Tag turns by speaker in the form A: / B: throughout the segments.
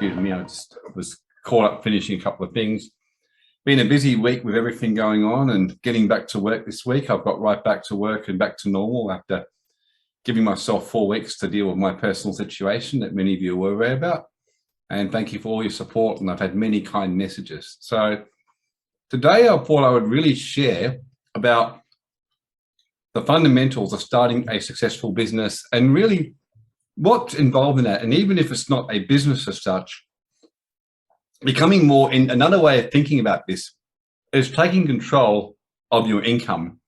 A: excuse me, I just was caught up finishing a couple of things. Been a busy week with everything going on and getting back to work this week. I've got right back to work and back to normal after giving myself 4 weeks to deal with my personal situation that many of you were aware about. And thank you for all your support. And I've had many kind messages. So today I thought I would really share about the fundamentals of starting a successful business and really what's involved in that. And even if it's not a business as such, becoming more in another way of thinking about this is taking control of your income.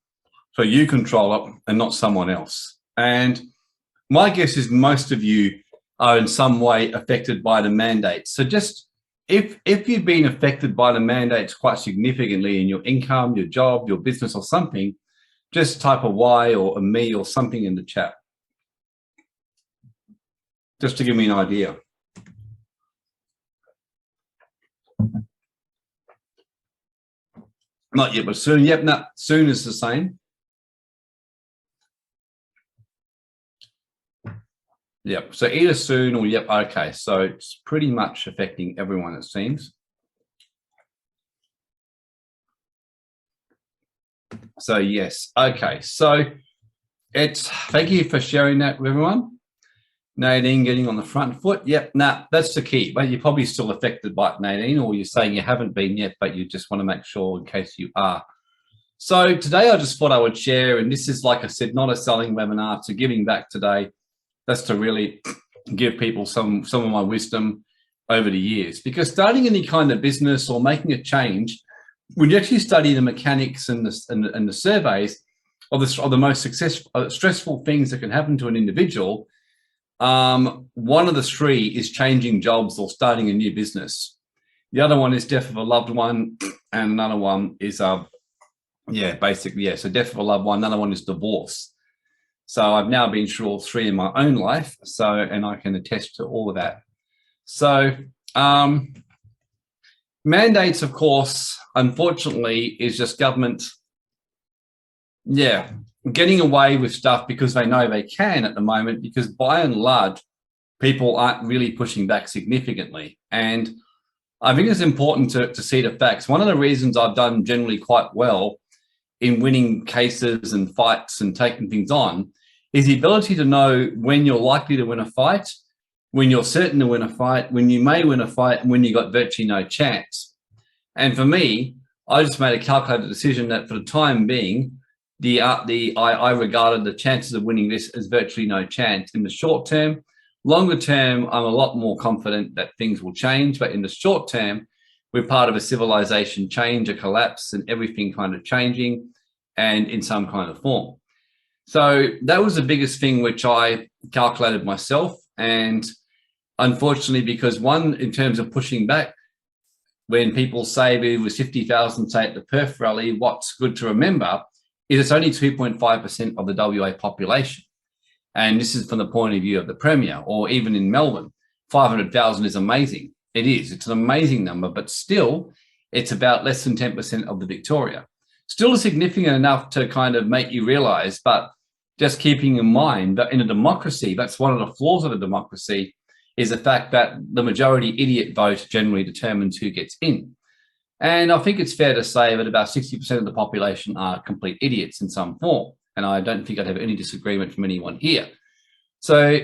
A: So you control it and not someone else. And my guess is most of you are in some way affected by the mandates. So just if you've been affected by the mandates quite significantly in your income, your job, your business or something, just type a Y or a me or something in the chat, just to give me an idea. Not yet, but soon. Yep, no, soon is the same. Yep, so either soon or yep, okay. So it's pretty much affecting everyone, it seems. So yes, okay. So thank you for sharing that with everyone. Nadine getting on the front foot. Yep, that's the key. But you're probably still affected by it, Nadine, or you're saying you haven't been yet, but you just want to make sure in case you are. So today I just thought I would share, and this is, like I said, not a selling webinar, to giving back today. That's to really give people some of my wisdom over the years. Because starting any kind of business or making a change, when you actually study the mechanics and the surveys of the most stressful things that can happen to an individual, one of the three is changing jobs or starting a new business. The other one is death of a loved one, and another one is so death of a loved one. Another one is divorce. So I've now been through all three in my own life, and I can attest to all of that. So mandates, of course, unfortunately, is just government getting away with stuff because they know they can at the moment, because by and large, people aren't really pushing back significantly. And I think it's important to see the facts. One of the reasons I've done generally quite well in winning cases and fights and taking things on is the ability to know when you're likely to win a fight, when you're certain to win a fight, when you may win a fight, and when you got virtually no chance. And for me, I just made a calculated decision that for the time being, I regarded the chances of winning this as virtually no chance in the short term. Longer term, I'm a lot more confident that things will change, but in the short term, we're part of a civilization change, a collapse, and everything kind of changing and in some kind of form. So that was the biggest thing which I calculated myself. And unfortunately, because one, in terms of pushing back, when people say there was 50,000, say, at the Perth rally, what's good to remember is it's only 2.5% of the WA population. And this is from the point of view of the Premier, or even in Melbourne, 500,000 is amazing. It is, it's an amazing number, but still it's about less than 10% of the Victoria. Still significant enough to kind of make you realize, but just keeping in mind that in a democracy, that's one of the flaws of a democracy, is the fact that the majority idiot vote generally determines who gets in. And I think it's fair to say that about 60% of the population are complete idiots in some form. And I don't think I'd have any disagreement from anyone here. So,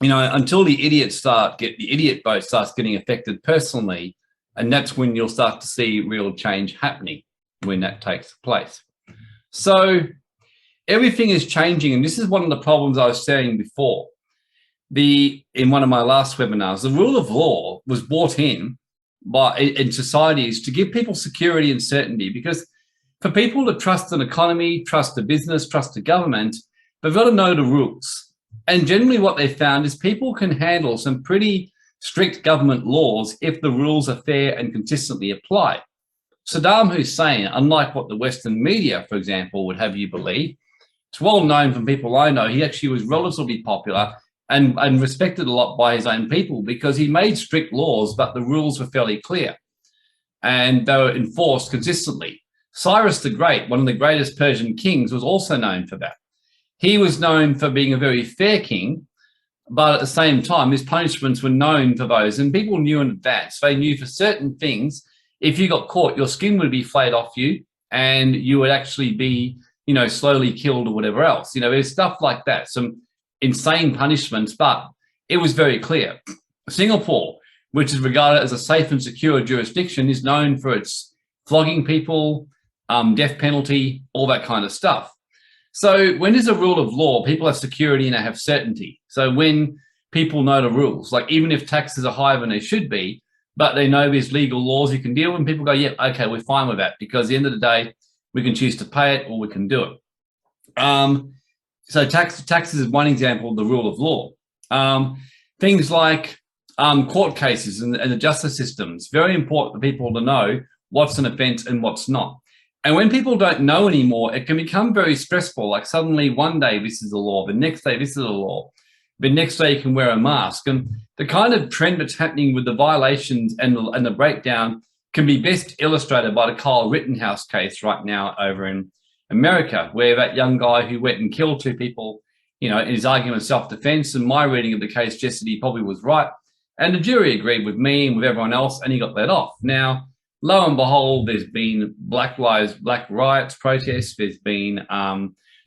A: until the idiot vote starts getting affected personally, and that's when you'll start to see real change happening when that takes place. So everything is changing. And this is one of the problems I was saying before. In one of my last webinars, the rule of law was brought in societies to give people security and certainty, because for people to trust an economy, trust a business, trust a government, they've got to know the rules. And generally what they found is people can handle some pretty strict government laws if the rules are fair and consistently applied. Saddam Hussein, unlike what the Western media, for example, would have you believe, it's well known from people I know, he actually was relatively popular and respected a lot by his own people because he made strict laws, but the rules were fairly clear and they were enforced consistently. Cyrus the Great, one of the greatest Persian kings, was also known for that. He was known for being a very fair king, But at the same time, these punishments were known for those, and people knew in advance. They knew for certain things, if you got caught, your skin would be flayed off you, and you would actually be, slowly killed or whatever else. There's stuff like that, some insane punishments, but it was very clear. Singapore, which is regarded as a safe and secure jurisdiction, is known for its flogging people, death penalty, all that kind of stuff. So when there's a rule of law, people have security and they have certainty. So when people know the rules, like even if taxes are higher than they should be, but they know there's legal laws you can deal with, and people go, yeah, okay, we're fine with that, because at the end of the day, we can choose to pay it or we can do it. So taxes is one example of the rule of law. Things like court cases and the justice systems, very important for people to know what's an offence and what's not. And when people don't know anymore, it can become very stressful. Like suddenly one day this is the law, the next day this is the law, the next day you can wear a mask. And the kind of trend that's happening with the violations and the breakdown can be best illustrated by the Kyle Rittenhouse case right now over in America, where that young guy who went and killed two people, in his argument of self-defense, and my reading of the case suggested he probably was right. And the jury agreed with me and with everyone else, and he got let off. Now, lo and behold, there's been black riots, protests. There's been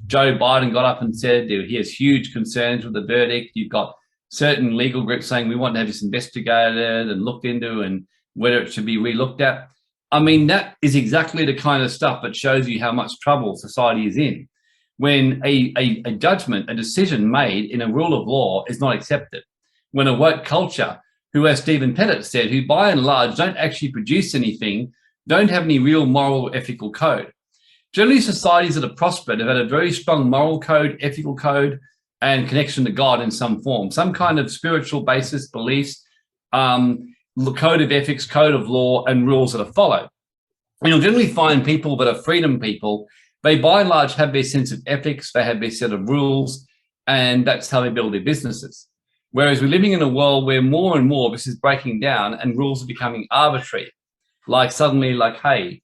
A: Joe Biden got up and said he has huge concerns with the verdict. You've got certain legal groups saying we want to have this investigated and looked into and whether it should be re-looked at. I mean, that is exactly the kind of stuff that shows you how much trouble society is in when a judgment, a decision made in a rule of law is not accepted. When a woke culture, who, as Stephen Pettit said, who by and large don't actually produce anything, don't have any real moral or ethical code. Generally, societies that have prospered have had a very strong moral code, ethical code, and connection to God in some form, some kind of spiritual basis, beliefs, code of ethics, code of law, and rules that are followed. And you'll generally find people that are freedom people, they by and large have their sense of ethics, they have their set of rules, and that's how they build their businesses. Whereas we're living in a world where more and more this is breaking down and rules are becoming arbitrary. Like suddenly, like, hey,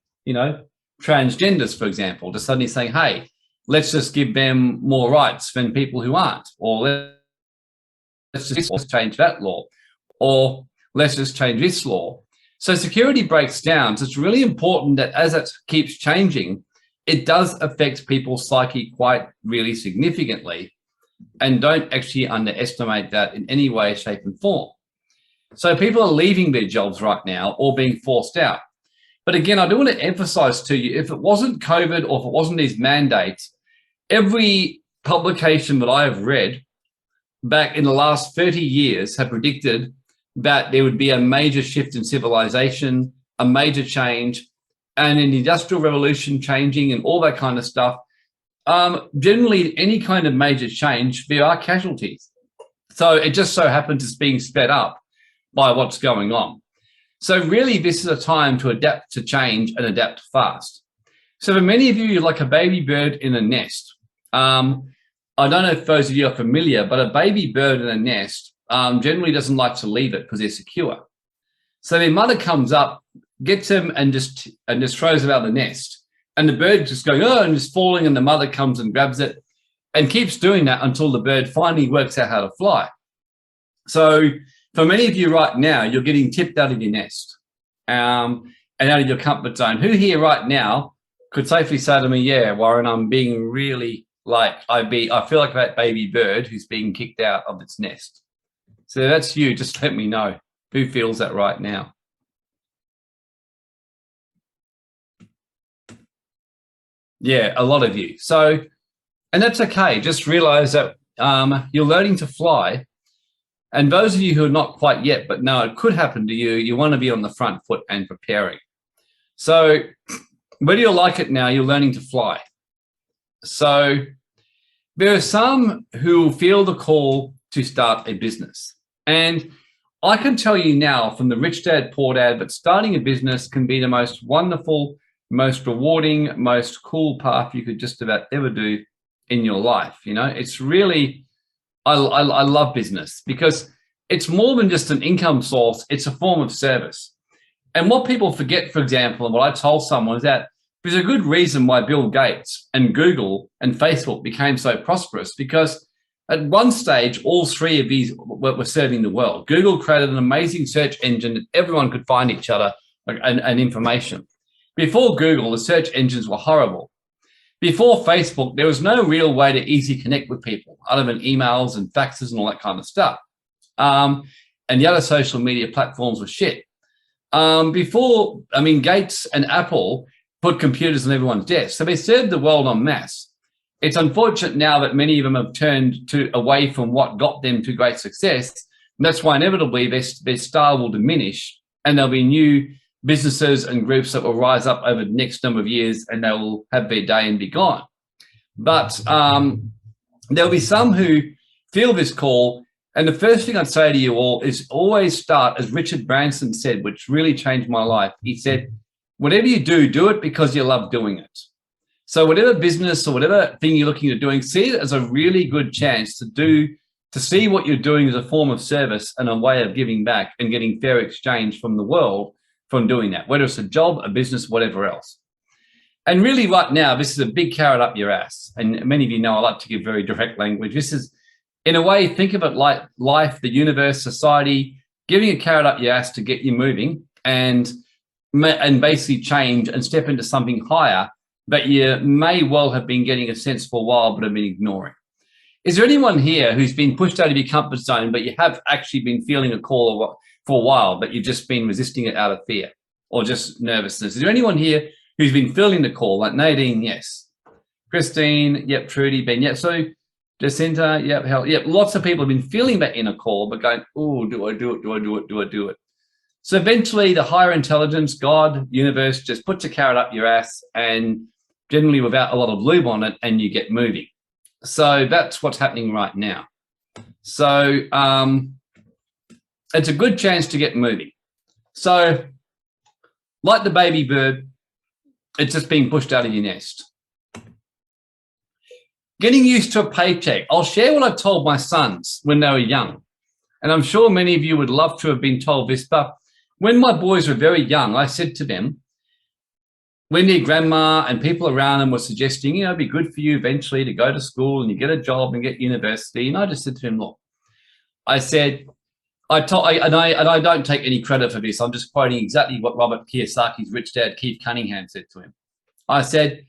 A: transgenders, for example, just suddenly saying, hey, let's just give them more rights than people who aren't, or let's just change that law, or let's just change this law. So security breaks down. So it's really important that as it keeps changing, it does affect people's psyche quite really significantly. And don't actually underestimate that in any way, shape, and form. So people are leaving their jobs right now or being forced out. But again, I do want to emphasize to you, if it wasn't COVID or if it wasn't these mandates, every publication that I have read back in the last 30 years have predicted that there would be a major shift in civilization, a major change, and an industrial revolution changing and all that kind of stuff. Generally, any kind of major change, there are casualties. So it just so happens it's being sped up by what's going on. So really, this is a time to adapt to change and adapt fast. So for many of you, you're like a baby bird in a nest. I don't know if those of you are familiar, but a baby bird in a nest generally doesn't like to leave it because they're secure. So their mother comes up, gets them, and just throws them out of the nest. And the bird just going, oh, and just falling, and the mother comes and grabs it and keeps doing that until the bird finally works out how to fly. So for many of you right now, you're getting tipped out of your nest and out of your comfort zone. Who here right now could safely say to me, yeah, Warren, I'm being really I feel like that baby bird who's being kicked out of its nest. So that's you. Just let me know who feels that right now. Yeah, a lot of you. So, and that's okay. Just realize that you're learning to fly. And those of you who are not quite yet, but know it could happen to you, you want to be on the front foot and preparing. So whether you like it now, you're learning to fly. So there are some who feel the call to start a business. And I can tell you now from the Rich Dad, Poor Dad, that starting a business can be the most wonderful, most rewarding, most cool path you could just about ever do in your life. It's really, I love business because it's more than just an income source. It's a form of service. And what people forget, for example, and what I told someone is that there's a good reason why Bill Gates and Google and Facebook became so prosperous, because At one stage, all three of these were serving the world. Google created an amazing search engine that everyone could find each other and information. Before Google, the search engines were horrible. Before Facebook, there was no real way to easily connect with people other than emails and faxes and all that kind of stuff. And the other social media platforms were shit. Gates and Apple put computers on everyone's desk. So they served the world en masse. It's unfortunate now that many of them have turned away from what got them to great success. And that's why inevitably their style will diminish, and there'll be new businesses and groups that will rise up over the next number of years, and they will have their day and be gone. But there'll be some who feel this call. And the first thing I'd say to you all is always start, as Richard Branson said, which really changed my life. He said, whatever you do, do it because you love doing it. So whatever business or whatever thing you're looking at doing, see it as a really good chance to see what you're doing as a form of service and a way of giving back and getting fair exchange from the world from doing that, whether it's a job, a business, whatever else. And really right now, this is a big carrot up your ass. And many of you know I like to give very direct language. This is, in a way, think of it like life, the universe, society, giving a carrot up your ass to get you moving and basically change and step into something higher that you may well have been getting a sense for a while but have been ignoring. Is there anyone here who's been pushed out of your comfort zone, but you have actually been feeling a call for a while, but you've just been resisting it out of fear or just nervousness? Is there anyone here who's been feeling the call? Like Nadine, yes. Christine, yep. Trudy, Ben, yep. So Jacinta, yep. Hell, yep. Lots of people have been feeling that inner call, but going, oh, do I do it? Do I do it? Do I do it? So eventually the higher intelligence, God, universe, just puts a carrot up your ass, and generally without a lot of lube on it, and you get moving. So that's what's happening right now. So it's a good chance to get moving. So like the baby bird, it's just being pushed out of your nest. Getting used to a paycheck. I'll share what I told my sons when they were young. And I'm sure many of you would love to have been told this, but when my boys were very young, I said to them, when their grandma and people around them were suggesting, it'd be good for you eventually to go to school and you get a job and get university. And I just said to him, look, I said, I don't take any credit for this. I'm just quoting exactly what Robert Kiyosaki's rich dad, Keith Cunningham, said to him. I said,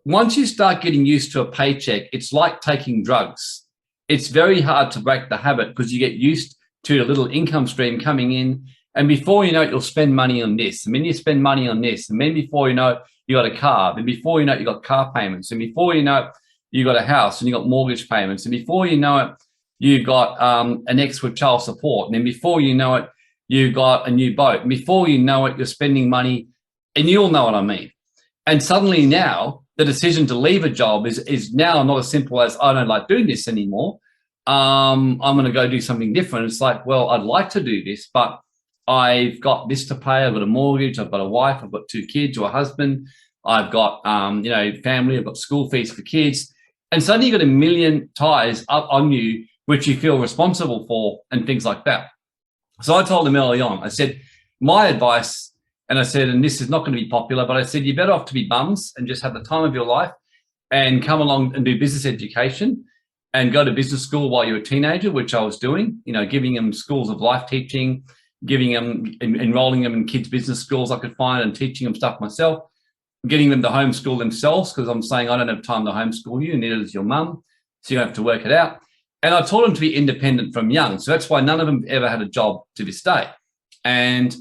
A: once you start getting used to a paycheck, it's like taking drugs. It's very hard to break the habit because you get used to a little income stream coming in. And before you know it, you'll spend money on this. And then you spend money on this. And then before you know it, you got a car. And before you know it, you got car payments. And before you know it, you got a house and you got mortgage payments. And before you know it, you got an ex with child support. And then before you know it, you got a new boat. And before you know it, you're spending money. And you all know what I mean. And suddenly now the decision to leave a job is now not as simple as, I don't like doing this anymore. I'm going to go do something different. It's like, well, I'd like to do this, but I've got this to pay. I've got a mortgage. I've got a wife. I've got 2 kids or a husband. I've got, family. I've got school fees for kids. And suddenly you've got a million ties up on you, which you feel responsible for and things like that. So I told them early on, I said, my advice, and I said, and this is not going to be popular, but I said, you're better off to be bums and just have the time of your life and come along and do business education and go to business school while you're a teenager, which I was doing, giving them schools of life teaching, giving them, enrolling them in kids' business schools I could find and teaching them stuff myself, getting them to homeschool themselves because I'm saying I don't have time to homeschool you, neither does your mum, so you have to work it out. And I taught them to be independent from young. So that's why none of them ever had a job to this day. And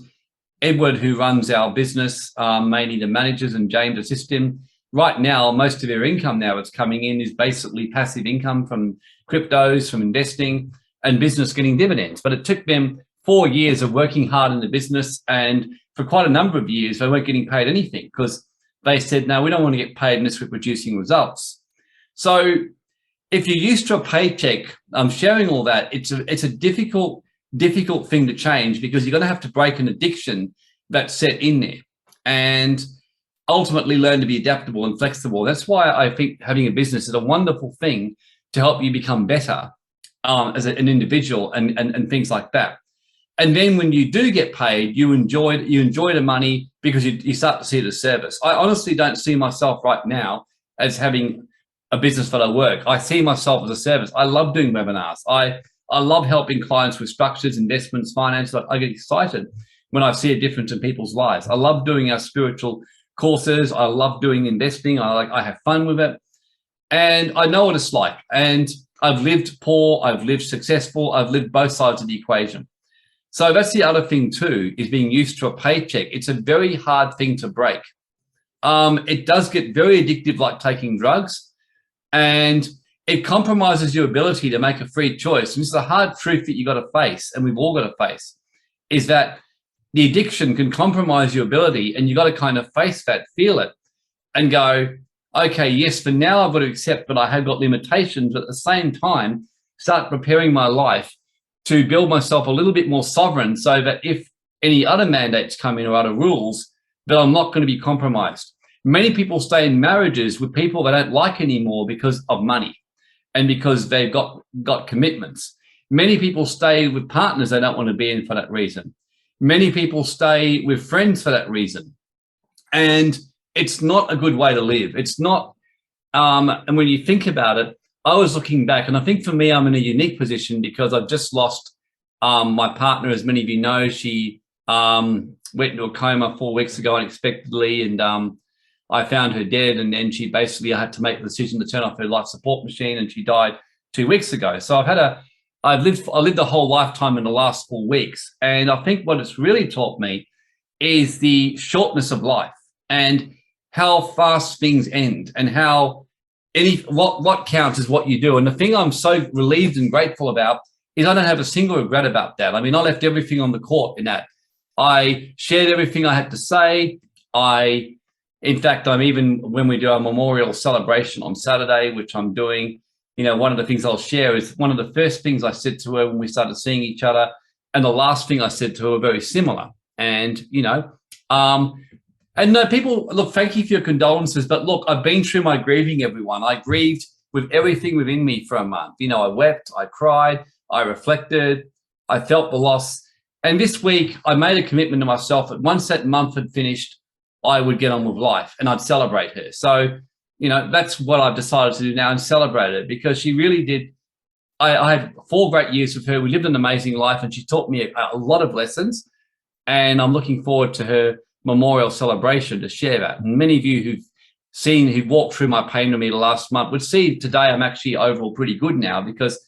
A: Edward, who runs our business, mainly the managers, and James assist him. Right now, most of their income now that's coming in is basically passive income from cryptos, from investing, and business getting dividends. But it took them 4 years of working hard in the business, and for quite a number of years, they weren't getting paid anything because they said, no, we don't want to get paid unless we're producing results. So if you're used to a paycheck, I'm sharing all that. It's a difficult thing to change because you're going to have to break an addiction that's set in there and ultimately learn to be adaptable and flexible. That's why I think having a business is a wonderful thing to help you become better as an individual and things like that. And then when you do get paid, you enjoy the money because you start to see it as service. I honestly don't see myself right now as having a business that I work. I see myself as a service. I love doing webinars. I love helping clients with structures, investments, finance. I get excited when I see a difference in people's lives. I love doing our spiritual courses. I love doing investing. I have fun with it. And I know what it's like. And I've lived poor, I've lived successful, I've lived both sides of the equation. So that's the other thing too, is being used to a paycheck. It's a very hard thing to break. It does get very addictive, like taking drugs, and it compromises your ability to make a free choice. And this is a hard truth that you got to face, and we've all got to face, is that the addiction can compromise your ability, and you got to kind of face that, feel it, and go, okay, yes, for now I've got to accept that I have got limitations, but at the same time, start preparing my life to build myself a little bit more sovereign, so that if any other mandates come in or other rules, that I'm not going to be compromised. Many people stay in marriages with people they don't like anymore because of money and because they've got commitments. Many people stay with partners they don't want to be in for that reason. Many people stay with friends for that reason. And it's not a good way to live. It's not, and when you think about it, I was looking back, and I think for me, I'm in a unique position because I've just lost my partner. As many of you know, she went into a coma 4 weeks ago unexpectedly, and I found her dead, and then she basically, I had to make the decision to turn off her life support machine, and she died 2 weeks ago. So I lived a whole lifetime in the last 4 weeks, and I think what it's really taught me is the shortness of life and how fast things end, and how what counts is what you do. And the thing I'm so relieved and grateful about is I don't have a single regret about that. I mean, I left everything on the court in that. I shared everything I had to say. In fact, I'm even, when we do our memorial celebration on Saturday, which I'm doing, one of the things I'll share is one of the first things I said to her when we started seeing each other, and the last thing I said to her were very similar. And, and no, people, look, thank you for your condolences, but look, I've been through my grieving, everyone. I grieved with everything within me for a month. I wept, I cried, I reflected, I felt the loss. And this week, I made a commitment to myself that once that month had finished, I would get on with life and I'd celebrate her. So, that's what I've decided to do now, and celebrate her, because she really did. I had 4 great years with her. We lived an amazing life, and she taught me a lot of lessons. And I'm looking forward to her memorial celebration to share that. And many of you who've walked through my pain with me the last month would see today I'm actually overall pretty good now, because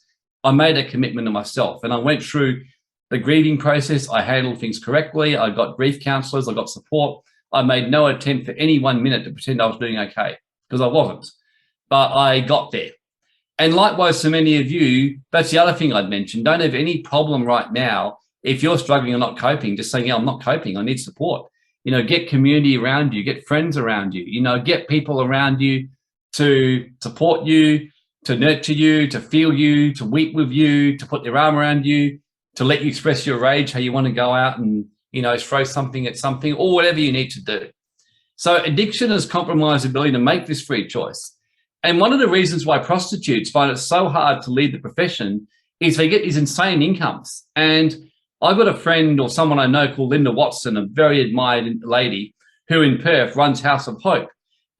A: I made a commitment to myself, and I went through the grieving process. I handled things correctly. I got grief counselors. I got support. I made no attempt for any 1 minute to pretend I was doing okay, because I wasn't, but I got there. And likewise, for many of you, that's the other thing I'd mention. Don't have any problem right now if you're struggling or not coping, just saying, yeah, I'm not coping, I need support. Get community around you, get friends around you, get people around you to support you, to nurture you, to feel you, to weep with you, to put their arm around you, to let you express your rage, how you want to go out and, throw something at something, or whatever you need to do. So addiction has compromised the ability to make this free choice. And one of the reasons why prostitutes find it so hard to leave the profession is they get these insane incomes. And I've got a friend or someone I know called Linda Watson, a very admired lady who in Perth runs House of Hope.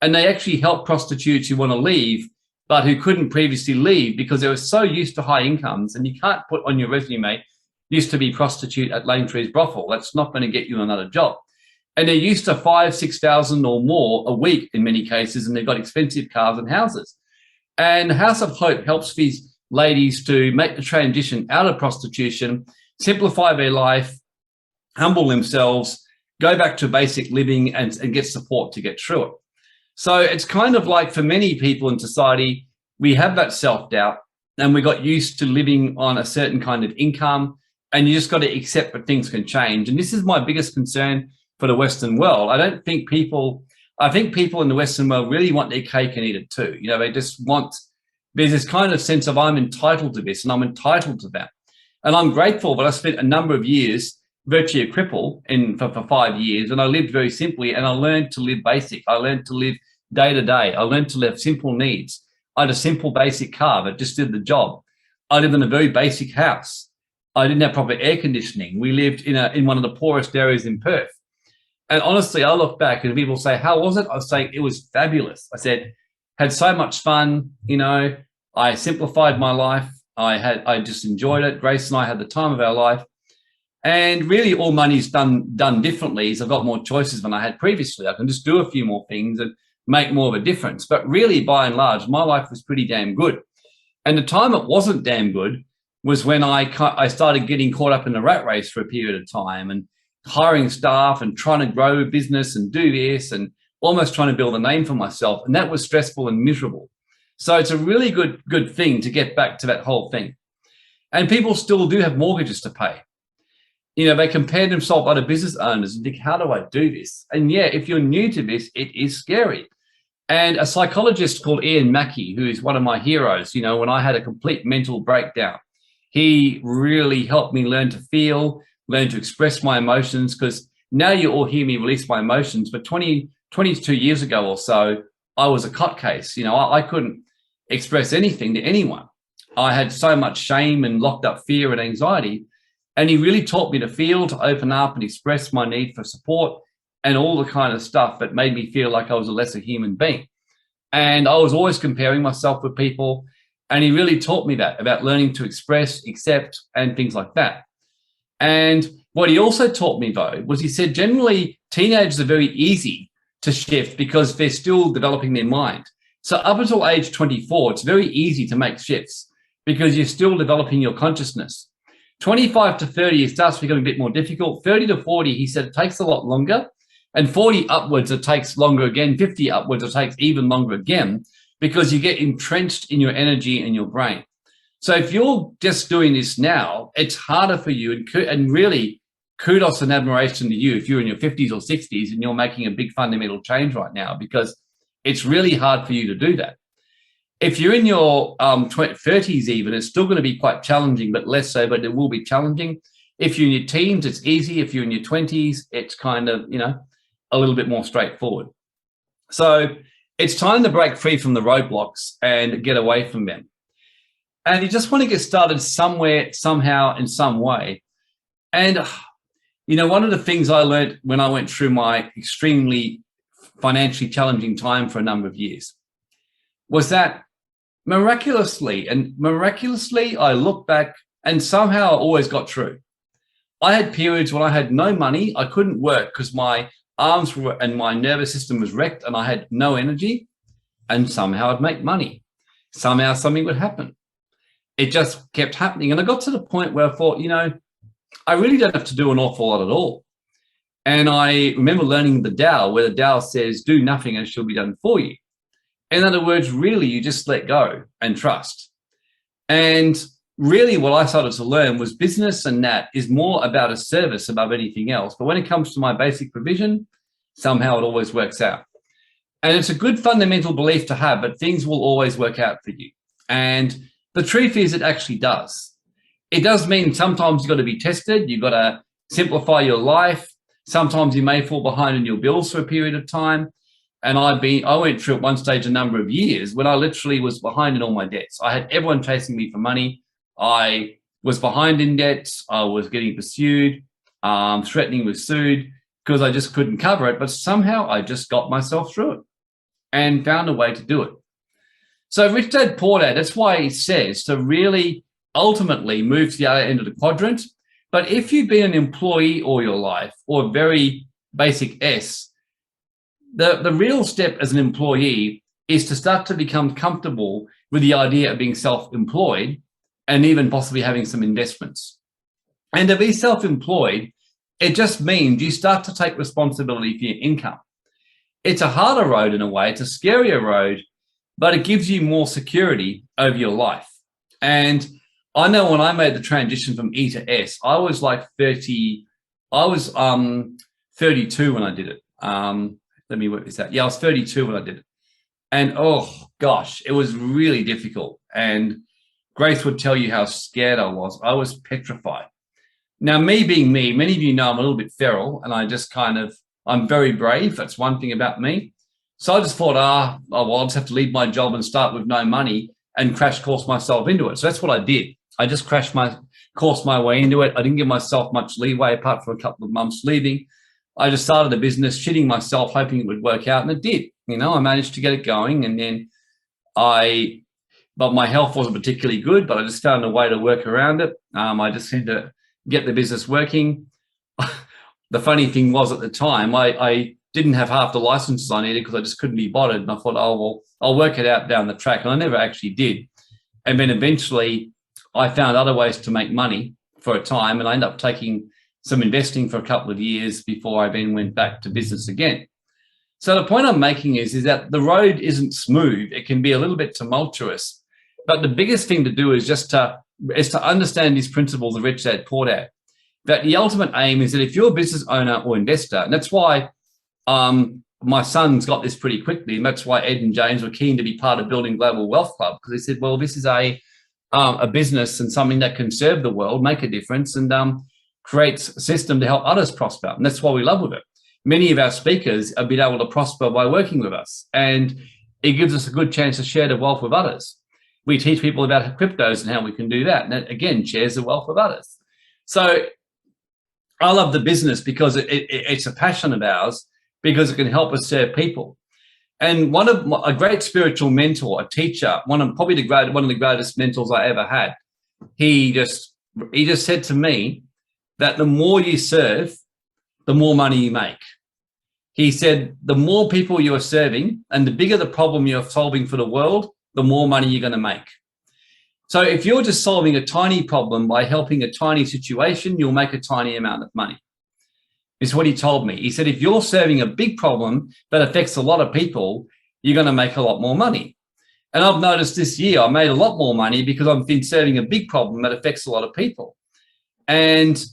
A: And they actually help prostitutes who want to leave, but who couldn't previously leave because they were so used to high incomes. And you can't put on your resume, used to be prostitute at Lane Tree's brothel. That's not going to get you another job. And they're used to 5,000, 6,000 or more a week in many cases, and they've got expensive cars and houses. And House of Hope helps these ladies to make the transition out of prostitution, simplify their life, humble themselves, go back to basic living, and get support to get through it. So it's kind of like, for many people in society, we have that self-doubt, and we got used to living on a certain kind of income, and you just got to accept that things can change. And this is my biggest concern for the Western world. I think people in the Western world really want their cake and eat it too. They just want, there's this kind of sense of, I'm entitled to this and I'm entitled to that. And I'm grateful, but I spent a number of years virtually a cripple for 5 years, and I lived very simply, and I learned to live basic. I learned to live day to day. I learned to live simple needs. I had a simple basic car that just did the job. I lived in a very basic house. I didn't have proper air conditioning. We lived in one of the poorest areas in Perth. And honestly, I look back and people say, how was it? I was saying, it was fabulous. I said, had so much fun. You know, I simplified my life. I just enjoyed it. Grace and I had the time of our life. And really all money's done differently is I've got more choices than I had previously. I can just do a few more things and make more of a difference. But really, by and large, my life was pretty damn good. And the time it wasn't damn good was when I started getting caught up in the rat race for a period of time and hiring staff and trying to grow a business and do this and almost trying to build a name for myself. And that was stressful and miserable. So it's a really good thing to get back to that whole thing. And people still do have mortgages to pay. You know, they compare themselves to other business owners and think, how do I do this? And yeah, if you're new to this, it is scary. And a psychologist called Ian Mackey, who is one of my heroes, you know, when I had a complete mental breakdown, he really helped me learn to feel, learn to express my emotions, because now you all hear me release my emotions. But 22 years ago or so, I was a cut case. You know, I couldn't express anything to anyone. I had so much shame and locked up fear and anxiety. And he really taught me to feel, to open up and express my need for support and all the kind of stuff that made me feel like I was a lesser human being. And I was always comparing myself with people. And he really taught me that about learning to express, accept, and things like that. And what he also taught me, though, was he said generally teenagers are very easy to shift because they're still developing their mind. So up until age 24, it's very easy to make shifts because you're still developing your consciousness. 25 to 30, it starts becoming a bit more difficult. 30 to 40, he said, it takes a lot longer. And 40 upwards, it takes longer again. 50 upwards, it takes even longer again because you get entrenched in your energy and your brain. So if you're just doing this now, it's harder for you. And really, kudos and admiration to you if you're in your 50s or 60s and you're making a big fundamental change right now, because it's really hard for you to do that. If you're in your 30s even, it's still going to be quite challenging, but less so, but it will be challenging. If you're in your teens, it's easy. If you're in your 20s, it's kind of, you know, a little bit more straightforward. So it's time to break free from the roadblocks and get away from them. And you just want to get started somewhere, somehow, in some way. And, you know, one of the things I learned when I went through my extremely financially challenging time for a number of years was that miraculously, I look back and somehow I always got through. I had periods when I had no money. I couldn't work because my arms were, and my nervous system was wrecked and I had no energy, and somehow I'd make money. Somehow something would happen. It just kept happening. And I got to the point where I thought, you know, I really don't have to do an awful lot at all. And I remember learning the Tao, where the Tao says, do nothing and it shall be done for you. In other words, really, you just let go and trust. And really what I started to learn was business and that is more about a service above anything else. But when it comes to my basic provision, somehow it always works out. And it's a good fundamental belief to have, but things will always work out for you. And the truth is it actually does. It does mean sometimes you've got to be tested. You've got to simplify your life. Sometimes you may fall behind in your bills for a period of time. And I went through at one stage a number of years when I literally was behind in all my debts. I had everyone chasing me for money. I was behind in debts. I was getting pursued, threatening with sued because I just couldn't cover it. But somehow I just got myself through it and found a way to do it. So Rich Dad Poor Dad, that's why he says to really ultimately move to the other end of the quadrant. But if you've been an employee all your life, or a very basic S, the real step as an employee is to start to become comfortable with the idea of being self-employed and even possibly having some investments. And to be self-employed, it just means you start to take responsibility for your income. It's a harder road in a way, it's a scarier road, but it gives you more security over your life. And I know when I made the transition from E to S, I was like 30, I was 32 when I did it. Let me work this out. Yeah, I was 32 when I did it. And oh gosh, it was really difficult. And Grace would tell you how scared I was. I was petrified. Now, me being me, many of you know I'm a little bit feral and I just I'm very brave. That's one thing about me. So I just thought, well, I'll just have to leave my job and start with no money and crash course myself into it. So that's what I did. I just course my way into it. I didn't give myself much leeway apart from a couple of months leaving. I just started a business, shitting myself, hoping it would work out, and it did. You know, I managed to get it going, and then But my health wasn't particularly good, but I just found a way to work around it. I just seemed to get the business working. The funny thing was, at the time, I didn't have half the licenses I needed because I just couldn't be bothered. And I thought, oh, well, I'll work it out down the track. And I never actually did. And then eventually I found other ways to make money for a time. And I ended up taking some investing for a couple of years before I then went back to business again. So the point I'm making is that the road isn't smooth. It can be a little bit tumultuous. But the biggest thing to do is to understand these principles of Rich Dad Poor Dad. That the ultimate aim is that if you're a business owner or investor, and that's why my sons got this pretty quickly, and that's why Ed and James were keen to be part of building Global Wealth Club, because they said, well, this is a business and something that can serve the world, make a difference, and creates a system to help others prosper. And that's why we love with it. Many of our speakers have been able to prosper by working with us, and it gives us a good chance to share the wealth with others. We teach people about cryptos and how we can do that, and that, again, shares the wealth with others. So I love the business because it's a passion of ours, because it can help us serve people. And a great spiritual mentor, a teacher, one of the greatest mentors I ever had, he just said to me that the more you serve, the more money you make. He said, the more people you are serving and the bigger the problem you're solving for the world, the more money you're going to make. So if you're just solving a tiny problem by helping a tiny situation, you'll make a tiny amount of money. Is what he told me. He said, if you're serving a big problem that affects a lot of people, you're going to make a lot more money. And I've noticed this year, I made a lot more money because I've been serving a big problem that affects a lot of people. And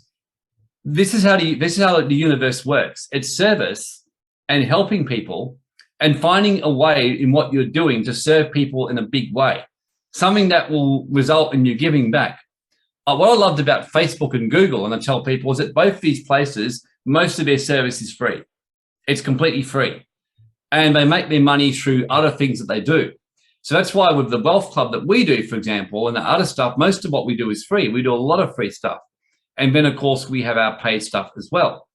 A: this is how the universe works. It's service and helping people and finding a way in what you're doing to serve people in a big way, something that will result in you giving back. What I loved about Facebook and Google, and I tell people, is that both these places, most of their service is free. It's completely free. And they make their money through other things that they do. So that's why with the Wealth Club that we do, for example, and the other stuff, most of what we do is free. We do a lot of free stuff. And then, of course, we have our paid stuff as well.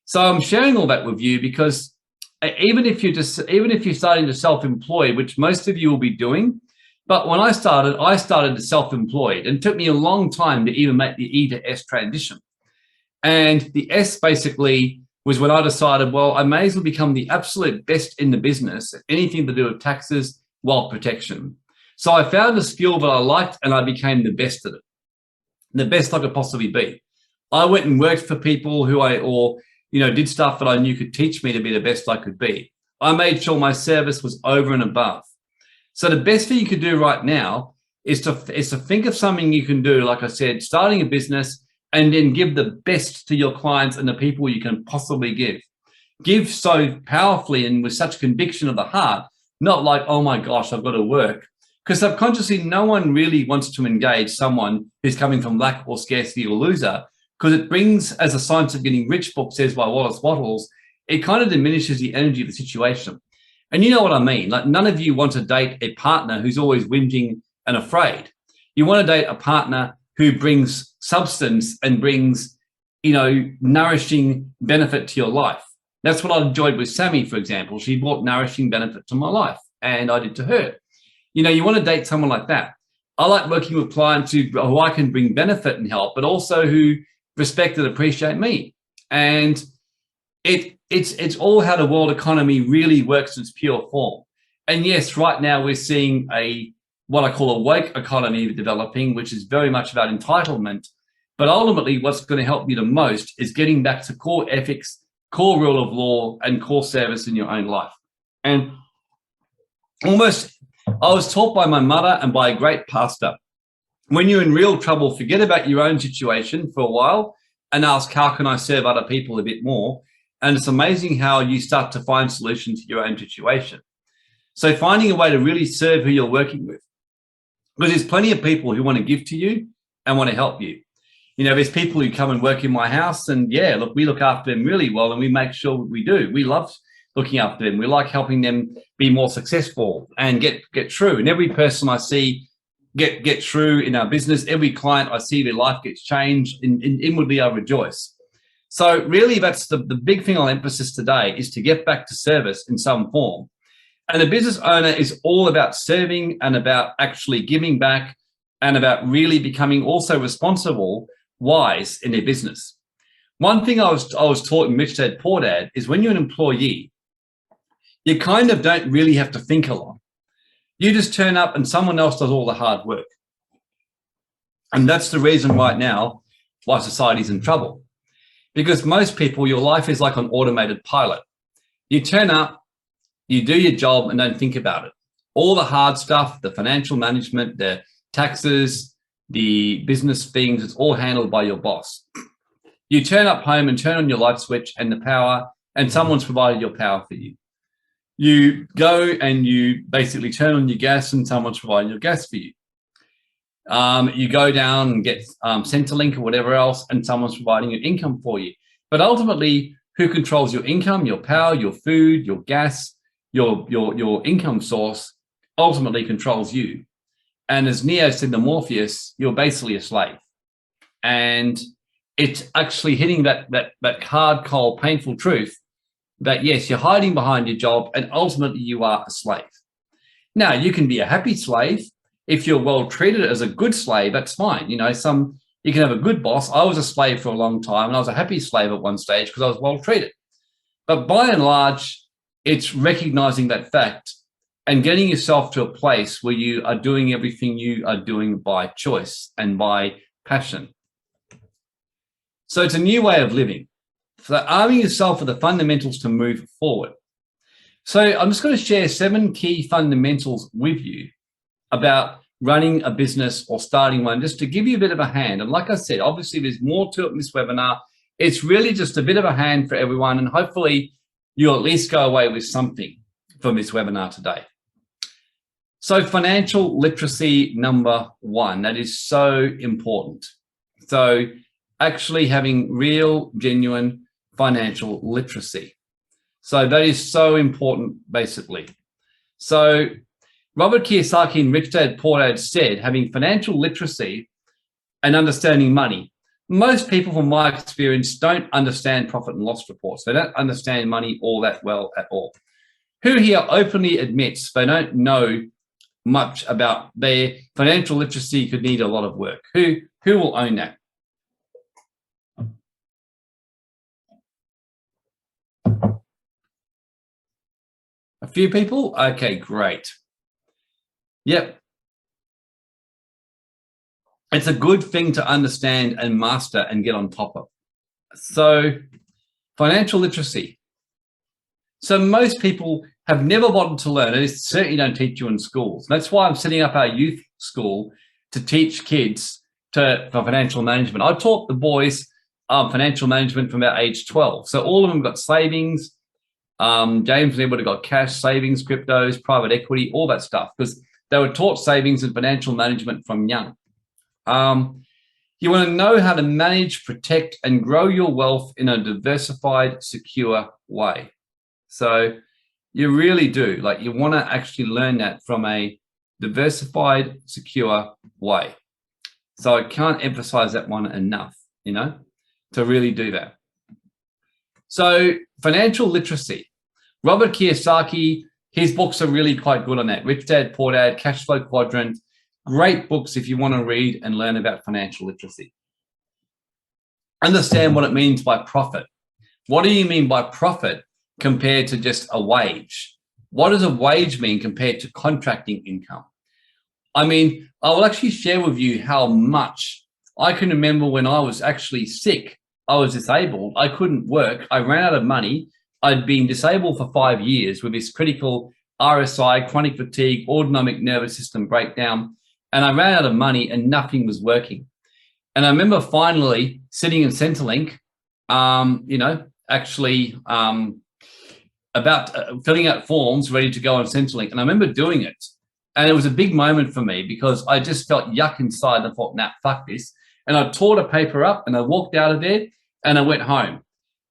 A: So I'm sharing all that with you because even if you're starting to self-employ, which most of you will be doing, but when I started self-employed, and it took me a long time to even make the E to S transition. And the S basically was when I decided, well, I may as well become the absolute best in the business, anything to do with taxes, wealth protection. So I found a skill that I liked and I became the best at it, the best I could possibly be. I went and worked for people did stuff that I knew could teach me to be the best I could be. I made sure my service was over and above. So the best thing you could do right now is to think of something you can do, like I said, starting a business, and then give the best to your clients and the people you can possibly give. Give so powerfully and with such conviction of the heart, not like, oh my gosh, I've got to work. Because subconsciously, no one really wants to engage someone who's coming from lack or scarcity or loser, because it brings, as the Science of Getting Rich book says by Wallace Wattles, it kind of diminishes the energy of the situation. And you know what I mean? Like, none of you want to date a partner who's always whinging and afraid. You want to date a partner who brings substance and brings, nourishing benefit to your life. That's what I enjoyed with Sammy, for example. She brought nourishing benefit to my life, and I did to her. You want to date someone like that. I like working with clients who I can bring benefit and help, but also who respect and appreciate me. And it's all how the world economy really works in its pure form. And yes, right now we're seeing what I call a woke economy developing, which is very much about entitlement. But ultimately, what's going to help you the most is getting back to core ethics, core rule of law, and core service in your own life. And I was taught by my mother and by a great pastor, when you're in real trouble, forget about your own situation for a while and ask, how can I serve other people a bit more? And it's amazing how you start to find solutions to your own situation. So finding a way to really serve who you're working with, because there's plenty of people who want to give to you and want to help you. There's people who come and work in my house, and we look after them really well, and we make sure we do. We love looking after them. We like helping them be more successful and get through. And every person I see get through in our business, every client I see, their life gets changed, and inwardly I rejoice. So really, that's the big thing I'll emphasize today, is to get back to service in some form. And the business owner is all about serving and about actually giving back and about really becoming also responsible, wise in their business. One thing I was taught in Rich Dad Poor Dad is when you're an employee, you kind of don't really have to think a lot. You just turn up and someone else does all the hard work. And that's the reason right now why society's in trouble. Because most people, your life is like an automated pilot. You turn up, you do your job and don't think about it. All the hard stuff, the financial management, the taxes, the business things, it's all handled by your boss. You turn up home and turn on your light switch and the power, and someone's provided your power for you. You go and you basically turn on your gas and someone's providing your gas for you. You go down and get Centrelink or whatever else, and someone's providing your income for you. But ultimately, who controls your income, your power, your food, your gas, your income source ultimately controls you. And as Neo said to Morpheus, you're basically a slave. And it's actually hitting that hard, cold, painful truth that yes, you're hiding behind your job and ultimately you are a slave. Now, you can be a happy slave. If you're well treated as a good slave, that's fine. You know, you can have a good boss. I was a slave for a long time and I was a happy slave at one stage because I was well treated. But by and large, it's recognizing that fact and getting yourself to a place where you are doing everything you are doing by choice and by passion. So it's a new way of living. So arming yourself with the fundamentals to move forward. So I'm just going to share 7 key fundamentals with you about running a business or starting one, just to give you a bit of a hand. And like I said, obviously there's more to it in this webinar. It's really just a bit of a hand for everyone. And hopefully you'll at least go away with something from this webinar today. So financial literacy, number 1, that is so important. So actually having real, genuine financial literacy. So that is so important, basically. So Robert Kiyosaki in Rich Dad Poor Dad said, having financial literacy and understanding money. Most people, from my experience, don't understand profit and loss reports. They don't understand money all that well at all. Who here openly admits they don't know much about their financial literacy, could need a lot of work? Who will own that? A few people? Okay, great. Yep. It's a good thing to understand and master and get on top of. So financial literacy. So most people have never wanted to learn, and it certainly don't teach you in schools. That's why I'm setting up our youth school to teach kids for financial management. I taught the boys financial management from about age 12. So all of them got savings. James and everybody got cash, savings, cryptos, private equity, all that stuff, because they were taught savings and financial management from young. You want to know how to manage, protect, and grow your wealth in a diversified, secure way. So you really do. Like, you want to actually learn that from a diversified, secure way. So I can't emphasize that one enough, you know, to really do that. So financial literacy. Robert Kiyosaki, his books are really quite good on that. Rich Dad, Poor Dad, Cash Flow Quadrant. Great books if you want to read and learn about financial literacy. Understand what it means by profit. What do you mean by profit compared to just a wage? What does a wage mean compared to contracting income? I mean, I will actually share with you how much I can remember when I was actually sick. I was disabled. I couldn't work. I ran out of money. I'd been disabled for 5 years with this critical RSI, chronic fatigue, autonomic nervous system breakdown. And I ran out of money and nothing was working. And I remember finally sitting in Centrelink, you know, actually about filling out forms ready to go on Centrelink. And I remember doing it. And it was a big moment for me because I just felt yuck inside. And I thought, nah, fuck this. And I tore the paper up and I walked out of there and I went home.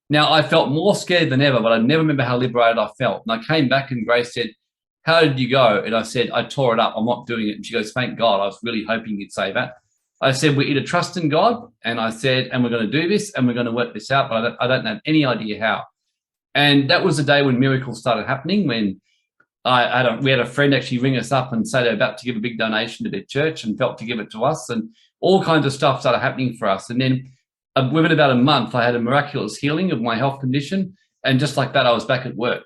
A: Now, I felt more scared than ever, but I never remember how liberated I felt. And I came back and Grace said, how did you go? And I said, I tore it up. I'm not doing it. And she goes, thank God. I was really hoping you'd say that. I said, we either trust in God. And I said, and we're going to do this and we're going to work this out, but I don't have any idea how. And that was the day when miracles started happening, when we had a friend actually ring us up and say they're about to give a big donation to their church and felt to give it to us, and all kinds of stuff started happening for us. And then within about a month, I had a miraculous healing of my health condition. And just like that, I was back at work.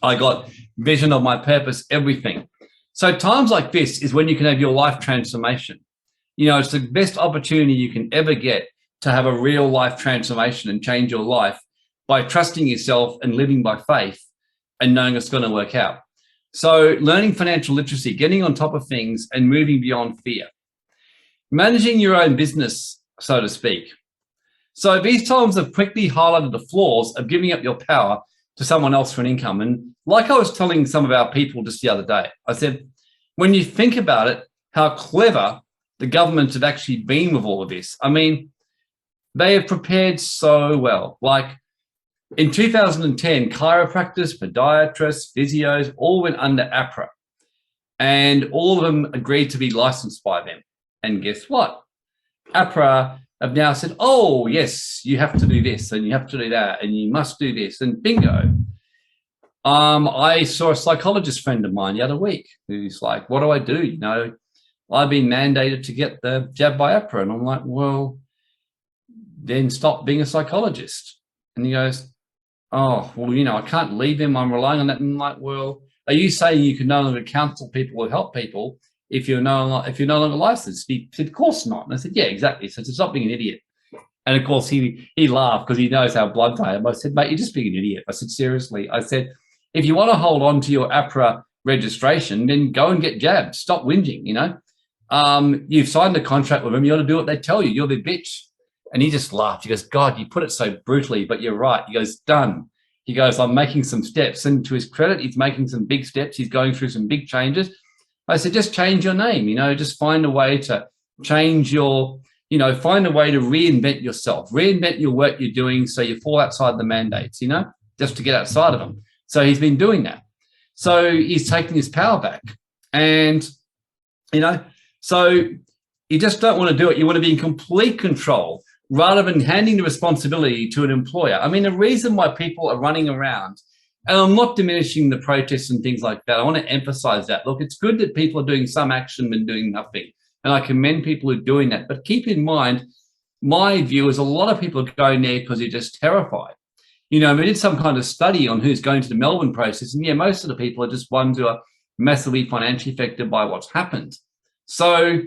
A: I got vision of my purpose, everything. So times like this is when you can have your life transformation. It's the best opportunity you can ever get to have a real life transformation and change your life by trusting yourself and living by faith and knowing it's going to work out. So learning financial literacy, getting on top of things and moving beyond fear. Managing your own business, so to speak. So these times have quickly highlighted the flaws of giving up your power to someone else for an income. And like I was telling some of our people just the other day, I said, when you think about it, how clever the governments have actually been with all of this. I mean, they have prepared so well. Like in 2010, chiropractors, podiatrists, physios all went under APRA, and all of them agreed to be licensed by them. And guess what? APRA have now said, oh, yes, you have to do this and you have to do that and you must do this, and bingo. I saw a psychologist friend of mine the other week who's like, what do I do? I've been mandated to get the jab by APRA. And I'm like, well, then stop being a psychologist. And he goes, oh, well, I can't leave them. I'm relying on that. And I'm like, well, are you saying you can no longer counsel people or help people if you're no longer licensed? He said, of course not. And I said, yeah, exactly. So to stop being an idiot. And of course he laughed because he knows how blunt I am. I said, mate, you're just being an idiot. I said, seriously. I said, if you want to hold on to your APRA registration, then go and get jabbed. Stop whinging, You've signed a contract with them. You ought to do what they tell you. You're their bitch. And he just laughed. He goes, God, you put it so brutally, but you're right. He goes, done. He goes, I'm making some steps. And to his credit, he's making some big steps. He's going through some big changes. I said, just change your name, just find a way to change your, find a way to reinvent yourself, reinvent your work you're doing so you fall outside the mandates, just to get outside of them. So he's been doing that. So he's taking his power back. And, so you just don't want to do it. You want to be in complete control rather than handing the responsibility to an employer. I mean, the reason why people are running around, and I'm not diminishing the protests and things like that. I want to emphasize that. Look, it's good that people are doing some action and doing nothing. And I commend people who are doing that. But keep in mind, my view is a lot of people are going there because they're just terrified. We did some kind of study on who's going to the Melbourne process. And yeah, most of the people are just ones who are massively financially affected by what's happened. So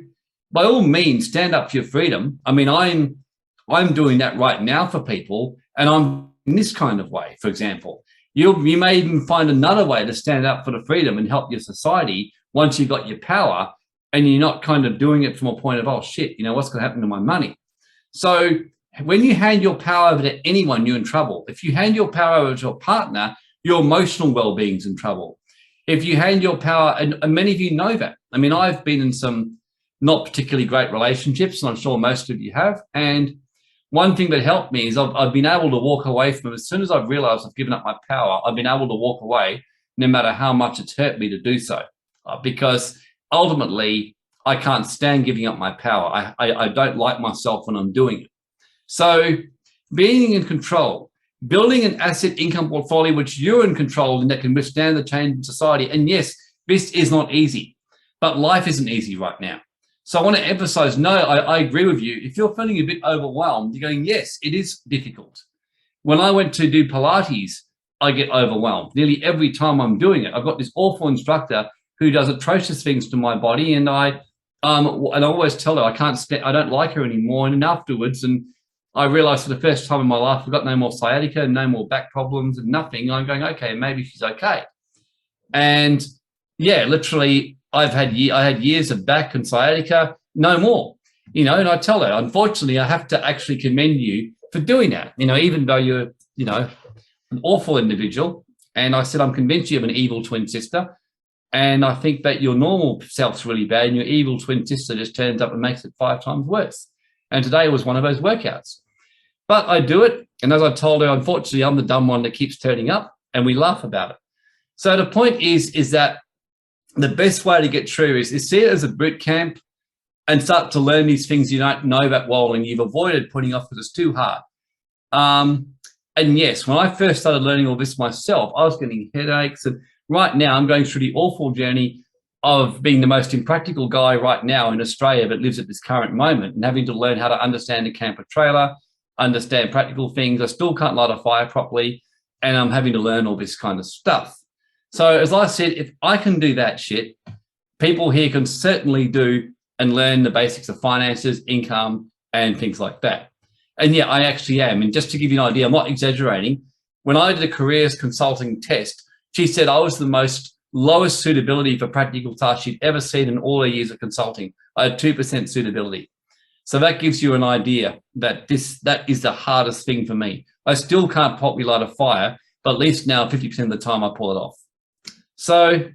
A: by all means, stand up for your freedom. I mean, I'm doing that right now for people, and I'm in this kind of way, for example. You may even find another way to stand up for the freedom and help your society once you've got your power and you're not kind of doing it from a point of, oh, shit, what's going to happen to my money? So when you hand your power over to anyone, you're in trouble. If you hand your power over to a partner, your emotional well-being's in trouble. If you hand your power, and many of you know that. I mean, I've been in some not particularly great relationships, and I'm sure most of you have. And one thing that helped me is I've been able to walk away from it. As soon as I've realized I've given up my power, I've been able to walk away no matter how much it's hurt me to do so. Because ultimately, I can't stand giving up my power. I don't like myself when I'm doing it. So being in control, building an asset income portfolio which you're in control and that can withstand the change in society. And yes, this is not easy, but life isn't easy right now. So I want to emphasize, no, I agree with you. If you're feeling a bit overwhelmed, you're going, yes, it is difficult. When I went to do Pilates, I get overwhelmed. Nearly every time I'm doing it, I've got this awful instructor who does atrocious things to my body. And I always tell her I don't like her anymore. And then afterwards, and I realized for the first time in my life, I've got no more sciatica, no more back problems and nothing. I'm going, okay, maybe she's okay. And yeah, literally, I had years of back and sciatica, no more, and I tell her, unfortunately, I have to actually commend you for doing that, even though you're, an awful individual. And I said, I'm convinced you have an evil twin sister. And I think that your normal self's really bad and your evil twin sister just turns up and makes it 5 times worse. And today was one of those workouts. But I do it. And as I told her, unfortunately, I'm the dumb one that keeps turning up, and we laugh about it. So the point is that the best way to get through is see it as a boot camp and start to learn these things you don't know that well and you've avoided putting off because it's too hard. And yes, when I first started learning all this myself, I was getting headaches and right now I'm going through the awful journey of being the most impractical guy right now in Australia, but lives at this current moment, and having to learn how to understand a camper trailer, understand practical things. I still can't light a fire properly, and I'm having to learn all this kind of stuff. So as I said, if I can do that shit, people here can certainly do and learn the basics of finances, income, and things like that. And yeah, I actually am. And just to give you an idea, I'm not exaggerating. When I did a careers consulting test, she said I was the most lowest suitability for practical tasks she'd ever seen in all her years of consulting. I had 2% suitability. So that gives you an idea that that is the hardest thing for me. I still can't properly light a fire, but at least now 50% of the time I pull it off. So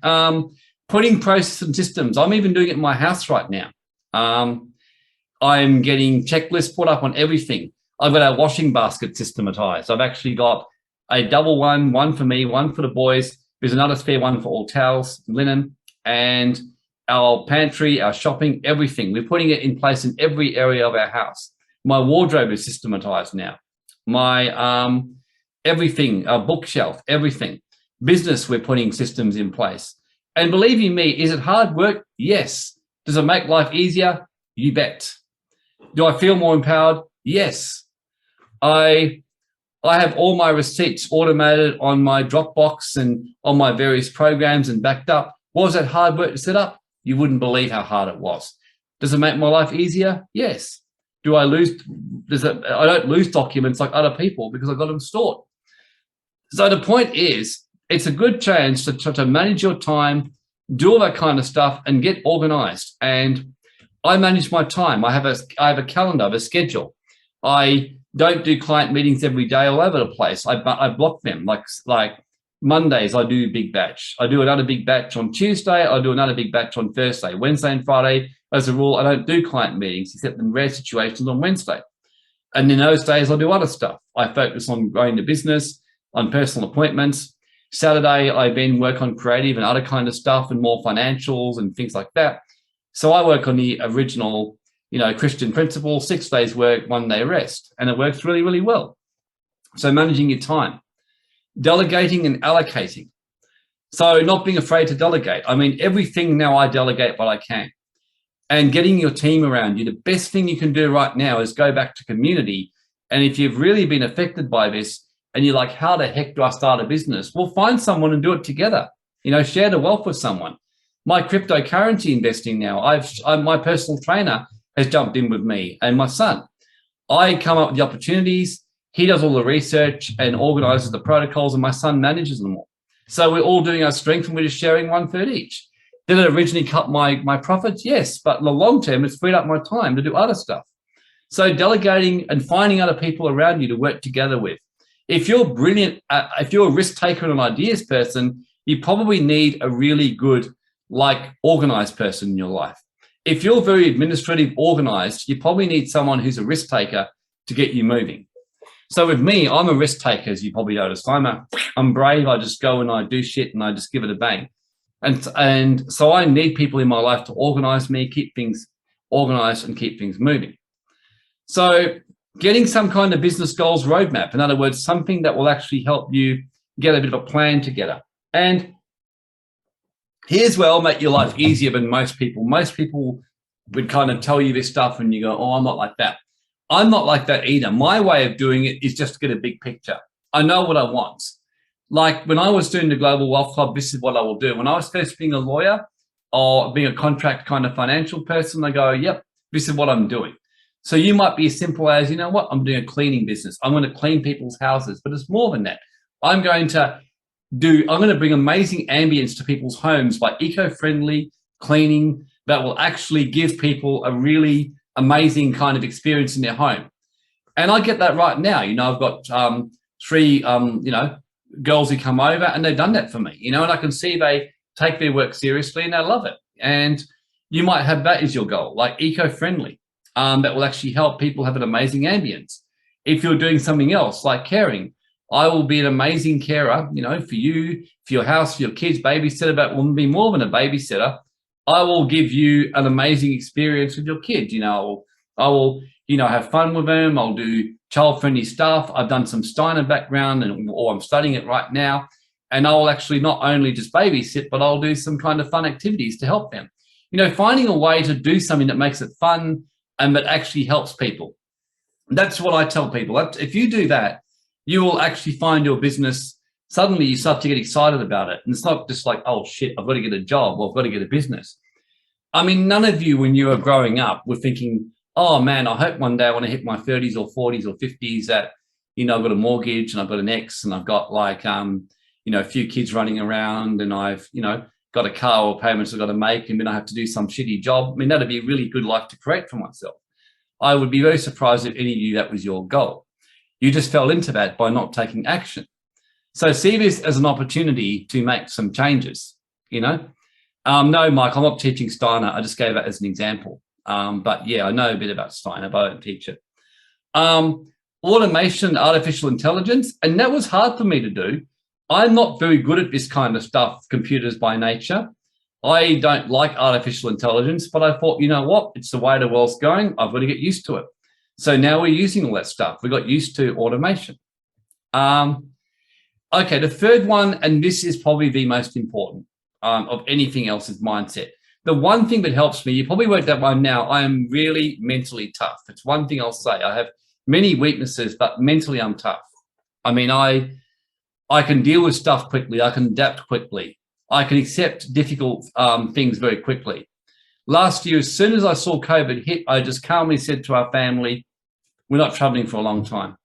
A: putting process and systems, I'm even doing it in my house right now. I'm getting checklists put up on everything. I've got our washing basket systematized. I've actually got a double one for me, one for the boys. There's another spare one for all towels, linen, and our pantry, our shopping, everything. We're putting it in place in every area of our house. My wardrobe is systematized now. My everything, our bookshelf, everything. Business, we're putting systems in place. And believe you me, is it hard work? Yes. Does it make life easier? You bet. Do I feel more empowered? Yes. I have all my receipts automated on my Dropbox and on my various programs and backed up. Was it hard work to set up? You wouldn't believe how hard it was. Does it make my life easier? Yes. Do I lose? I don't lose documents like other people because I've got them stored. So the point is, it's a good chance to manage your time, do all that kind of stuff, and get organized. And I manage my time. I have a calendar, I have a schedule. I don't do client meetings every day all over the place. I block them. Like Mondays, I do big batch. I do another big batch on Tuesday. I do another big batch on Thursday. Wednesday and Friday, as a rule, I don't do client meetings except in rare situations on Wednesday. And in those days, I do other stuff. I focus on growing the business, on personal appointments. Saturday, I then work on creative and other kind of stuff and more financials and things like that. So I work on the original, Christian principle, 6 days work, 1 day rest. And it works really, really well. So managing your time, delegating and allocating. So not being afraid to delegate. I mean, everything now I delegate what I can. And getting your team around you. The best thing you can do right now is go back to community. And if you've really been affected by this and you're like, how the heck do I start a business? Well, find someone and do it together. Share the wealth with someone. My cryptocurrency investing now, my personal trainer has jumped in with me and my son. I come up with the opportunities. He does all the research and organizes the protocols, and my son manages them all. So we're all doing our strength and we're just sharing 1/3 each. Did it originally cut my profits? Yes, but in the long term, it's freed up my time to do other stuff. So delegating and finding other people around you to work together with. If you're brilliant, if you're a risk taker and an ideas person, you probably need a really good, organized person in your life. If you're very administrative, organized, you probably need someone who's a risk taker to get you moving. So with me, I'm a risk taker, as you probably noticed. I'm brave. I just go and I do shit and I just give it a bang. And so I need people in my life to organize me, keep things organized and keep things moving. So getting some kind of business goals roadmap, in other words, something that will actually help you get a bit of a plan together. And here's where I'll make your life easier than most people. Most people would kind of tell you this stuff and you go, oh, I'm not like that. I'm not like that either. My way of doing it is just to get a big picture. I know what I want. Like when I was doing the Global Wealth Club, this is what I will do. When I was first being a lawyer or being a contract kind of financial person, I go, yep, this is what I'm doing. So you might be as simple as, I'm doing a cleaning business. I'm going to clean people's houses, but it's more than that. I'm going to bring amazing ambience to people's homes by eco-friendly cleaning that will actually give people a really amazing kind of experience in their home. And I get that right now. I've got 3, girls who come over and they've done that for me, and I can see they take their work seriously and they love it. And you might have that as your goal, like eco-friendly, that will actually help people have an amazing ambience. If you're doing something else like caring, I will be an amazing carer, for you, for your house, for your kids, babysitter, but will be more than a babysitter. I will give you an amazing experience with your kids. I will have fun with them. I'll do child-friendly stuff. I've done some Steiner background or I'm studying it right now. and I'll actually not only just babysit, but I'll do some kind of fun activities to help them. You know, finding a way to do something that makes it fun and that actually helps people. That's what I tell people. If you do that, you will actually find your business, suddenly you start to get excited about it. And it's not just like, oh shit, I've got to get a job or I've got to get a business. I mean, none of you, when you were growing up, were thinking, oh man, I hope one day I want to hit my 30s or 40s or 50s that, you know, I've got a mortgage and I've got an ex and I've got like, you know, a few kids running around and I've, you know, got a car or payments I've got to make and then I have to do some shitty job. I mean, that'd be a really good life to create for myself. I would be very surprised if any of you that was your goal. You just fell into that by not taking action. So see this as an opportunity to make some changes, you know. No, Mike, I'm not teaching Steiner. I just gave it as an example. But yeah, I know a bit about Steiner, but I don't teach it. Automation, artificial intelligence, and that was hard for me to do. I'm not very good at this kind of stuff, computers by nature. I don't like artificial intelligence, but I thought, you know what? It's the way the world's going. I've got to get used to it. So now we're using all that stuff. We got used to automation. Okay, the third one, and this is probably the most important of anything else, is mindset. The one thing that helps me, you probably worked that one now, I am really mentally tough. It's one thing I'll say. I have many weaknesses, but mentally I'm tough. I mean, I can deal with stuff quickly. I can adapt quickly. I can accept difficult things very quickly. Last year, as soon as I saw COVID hit, I just calmly said to our family, we're not traveling for a long time.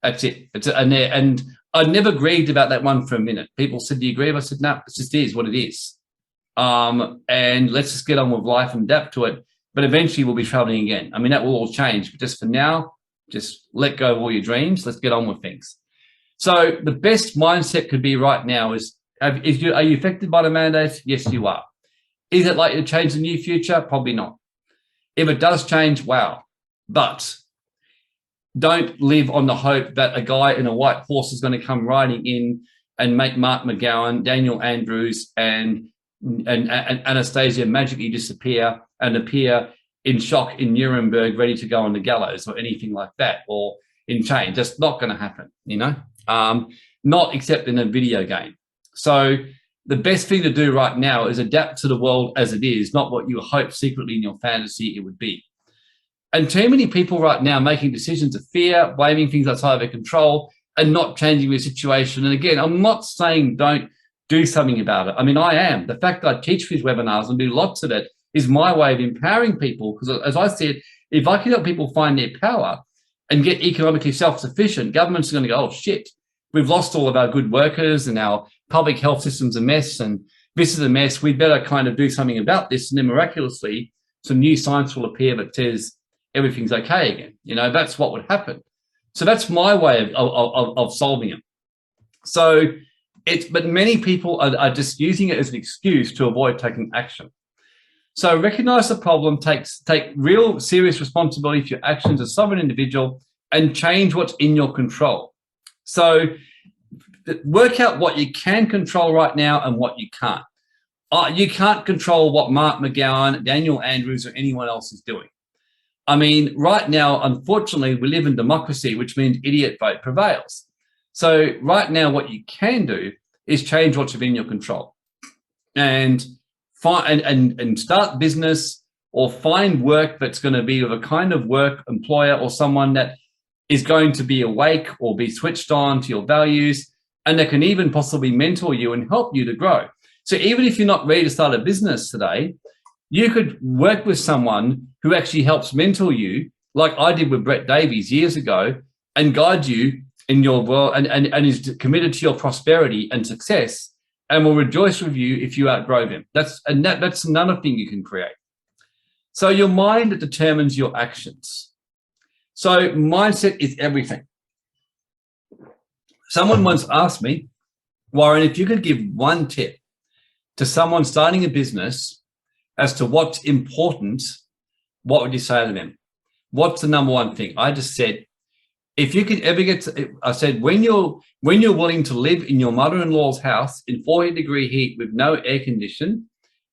A: That's it. And I never grieved about that one for a minute. People said, do you grieve? I said, no, it just is what it is. And let's just get on with life and adapt to it. But eventually we'll be traveling again. I mean, that will all change. But just for now, just let go of all your dreams. Let's get on with things. So the best mindset could be right now is, are you affected by the mandates? Yes, you are. Is it likely to change in the near future? Probably not. If it does change, wow. But don't live on the hope that a guy in a white horse is going to come riding in and make Mark McGowan, Daniel Andrews, and Anastasia magically disappear and appear in shock in Nuremberg, ready to go on the gallows or anything like that, or in chains. That's not going to happen, you know, not except in a video game. So the best thing to do right now is adapt to the world as it is, not what you hope secretly in your fantasy it would be. And too many people right now making decisions of fear, blaming things outside of their control and not changing the situation. And again, I'm not saying don't do something about it. I mean, I am. The fact that I teach these webinars and do lots of it is my way of empowering people. Because as I said, if I can help people find their power and get economically self-sufficient, governments are going to go, oh shit, we've lost all of our good workers and our public health system's a mess and this is a mess. We'd better kind of do something about this. And then miraculously, some new science will appear that says everything's okay again. You know, that's what would happen. So that's my way of solving it. So but many people are just using it as an excuse to avoid taking action. So recognize the problem, take real serious responsibility for your actions as a sovereign individual and change what's in your control. So work out what you can control right now and what you can't. You can't control what Mark McGowan, Daniel Andrews, or anyone else is doing. I mean, right now, unfortunately, we live in democracy, which means idiot vote prevails. So right now, what you can do is change what's within your control and start business or find work that's going to be of a kind of work employer or someone that is going to be awake or be switched on to your values and that can even possibly mentor you and help you to grow. So even if you're not ready to start a business today, you could work with someone who actually helps mentor you, like I did with Brett Davies years ago, and guide you in your world and is committed to your prosperity and success and will rejoice with you if you outgrow them. That's another thing you can create. So your mind determines your actions. So mindset is everything. Someone once asked me, Warren, if you could give one tip to someone starting a business as to what's important, what would you say to them? What's the number one thing? I just said, if you could ever get to, I said, when you're willing to live in your mother-in-law's house in 40-degree heat with no air condition,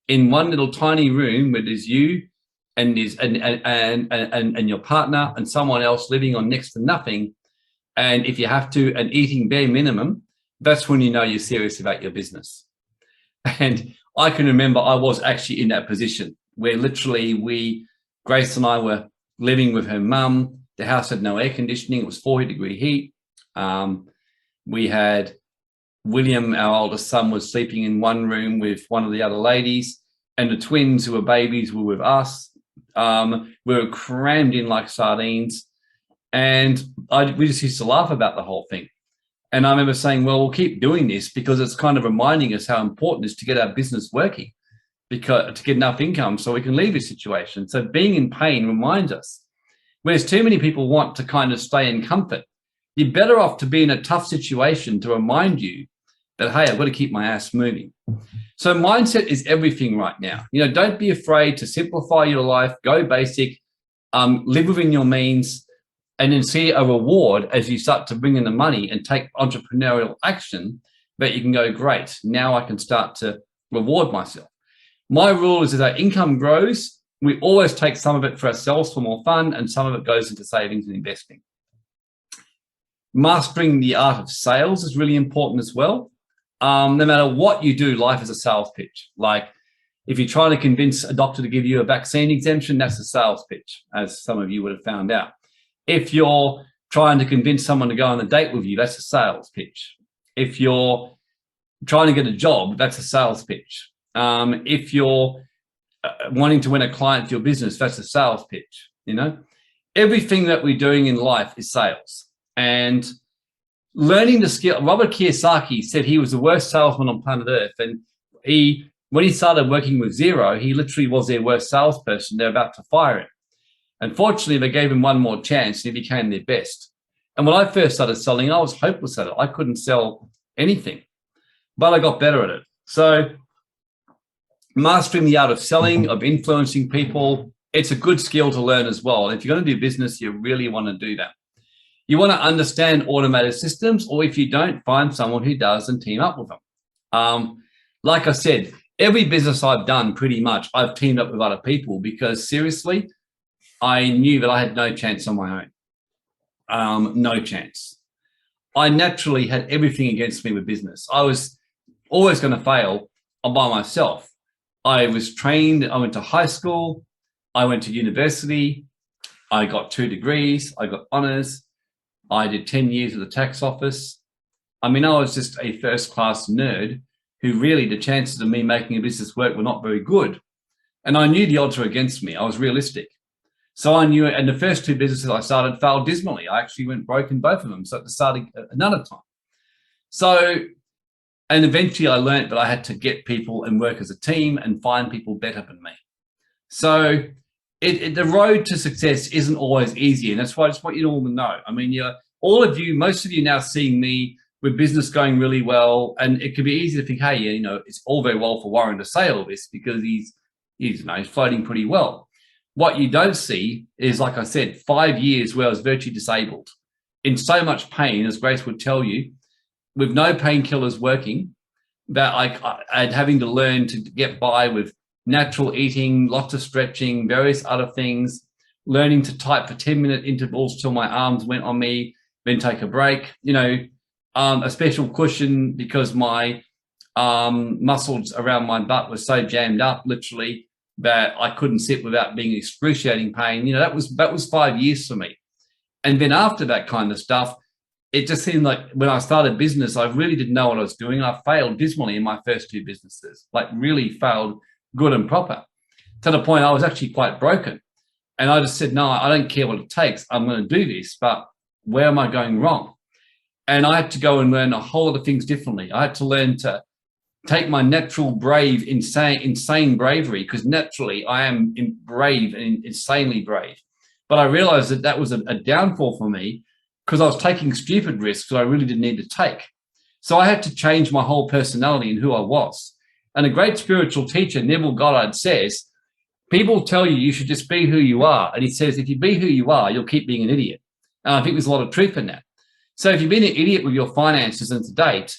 A: in one little tiny room where there's you and your partner and someone else living on next to nothing, and if you have to, and eating bare minimum, that's when you know you're serious about your business. And I can remember I was actually in that position where literally Grace and I were living with her mum. The house had no air conditioning. It was 40-degree heat. We had William, our oldest son, was sleeping in one room with one of the other ladies, and the twins who were babies were with us. We were crammed in like sardines, and we just used to laugh about the whole thing. And I remember saying, well, we'll keep doing this because it's kind of reminding us how important it is to get our business working, because to get enough income so we can leave this situation. So being in pain reminds us. Whereas too many people want to kind of stay in comfort, you're better off to be in a tough situation to remind you that, hey, I've got to keep my ass moving. So mindset is everything right now. Don't be afraid to simplify your life, go basic, live within your means, and then see a reward as you start to bring in the money and take entrepreneurial action that you can go, great, now I can start to reward myself. My rule is, as our income grows, we always take some of it for ourselves for more fun, and some of it goes into savings and investing. Mastering the art of sales is really important as well. No matter what you do, life is a sales pitch. Like if you're trying to convince a doctor to give you a vaccine exemption, that's a sales pitch, as some of you would have found out. If you're trying to convince someone to go on a date with you, that's a sales pitch. If you're trying to get a job, that's a sales pitch. If you're wanting to win a client for your business, that's a sales pitch. Everything that we're doing in life is sales. And learning the skill, Robert Kiyosaki said he was the worst salesman on planet Earth. And when he started working with Xero, he literally was their worst salesperson. They're about to fire him. Unfortunately, they gave him one more chance and he became their best. And when I first started selling, I was hopeless at it. I couldn't sell anything, but I got better at it. So mastering the art of selling, of influencing people, it's a good skill to learn as well. And if you're going to do business, you really want to do that. You want to understand automated systems, or if you don't, find someone who does and team up with them. Like I said, every business I've done, pretty much, I've teamed up with other people because seriously, I knew that I had no chance on my own. No chance. I naturally had everything against me with business. I was always going to fail by myself. I was trained, I went to high school, I went to university, I got 2 degrees, I got honors, I did 10 years at the tax office. I mean, I was just a first-class nerd who really, the chances of me making a business work were not very good. And I knew the odds were against me. I was realistic. So I knew, and the first 2 businesses I started failed dismally. I actually went broke in both of them. So I had to start another time. So, and eventually I learned that I had to get people and work as a team and find people better than me. So the road to success isn't always easy. And that's why I just want you all to know. I mean, all of you, most of you now seeing me with business going really well. And it could be easy to think, hey, it's all very well for Warren to say all this because he's floating pretty well. What you don't see is, like I said, 5 years where I was virtually disabled, in so much pain, as Grace would tell you, with no painkillers working, that I'd having to learn to get by with natural eating, lots of stretching, various other things, learning to type for 10-minute intervals till my arms went on me, then take a break, a special cushion because my muscles around my butt were so jammed up, literally, that I couldn't sit without being excruciating pain. That was 5 years for me. And then after that kind of stuff, it just seemed like when I started business, I really didn't know what I was doing. I failed dismally in my first 2 businesses, like really failed good and proper, to the point I was actually quite broken. And I just said, no, I don't care what it takes. I'm going to do this, but where am I going wrong? And I had to go and learn a whole lot of things differently. I had to learn to take my natural brave, insane bravery, because naturally I am brave and insanely brave. But I realized that was a downfall for me because I was taking stupid risks that I really didn't need to take. So I had to change my whole personality and who I was. And a great spiritual teacher, Neville Goddard, says, people tell you should just be who you are. And he says, if you be who you are, you'll keep being an idiot. And I think there's a lot of truth in that. So if you've been an idiot with your finances and to date,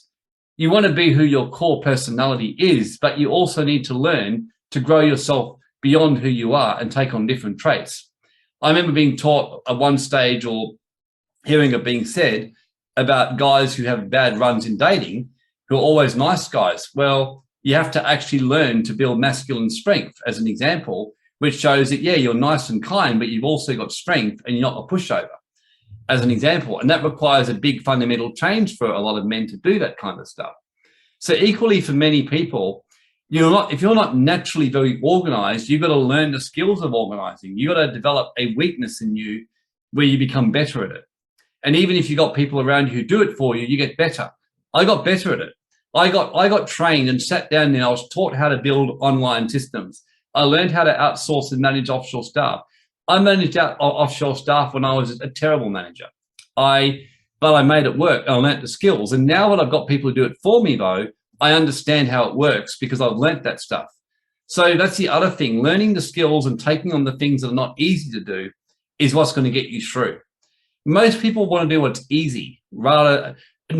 A: you want to be who your core personality is, but you also need to learn to grow yourself beyond who you are and take on different traits. I remember being taught at one stage, or hearing it being said, about guys who have bad runs in dating, who are always nice guys. Well, you have to actually learn to build masculine strength, as an example, which shows that, yeah, you're nice and kind, but you've also got strength and you're not a pushover, as an example. And that requires a big fundamental change for a lot of men to do that kind of stuff. So equally for many people, if you're not naturally very organized, you've got to learn the skills of organizing. You've got to develop a weakness in you where you become better at it. And even if you got people around you who do it for you, you get better. I got better at it. I got trained and sat down and I was taught how to build online systems. I learned how to outsource and manage offshore staff. I managed offshore staff when I was a terrible manager. But I made it work. I learned the skills. And now when I've got people to do it for me, though, I understand how it works because I've learnt that stuff. So that's the other thing. Learning the skills and taking on the things that are not easy to do is what's going to get you through. Most people want to do what's easy, and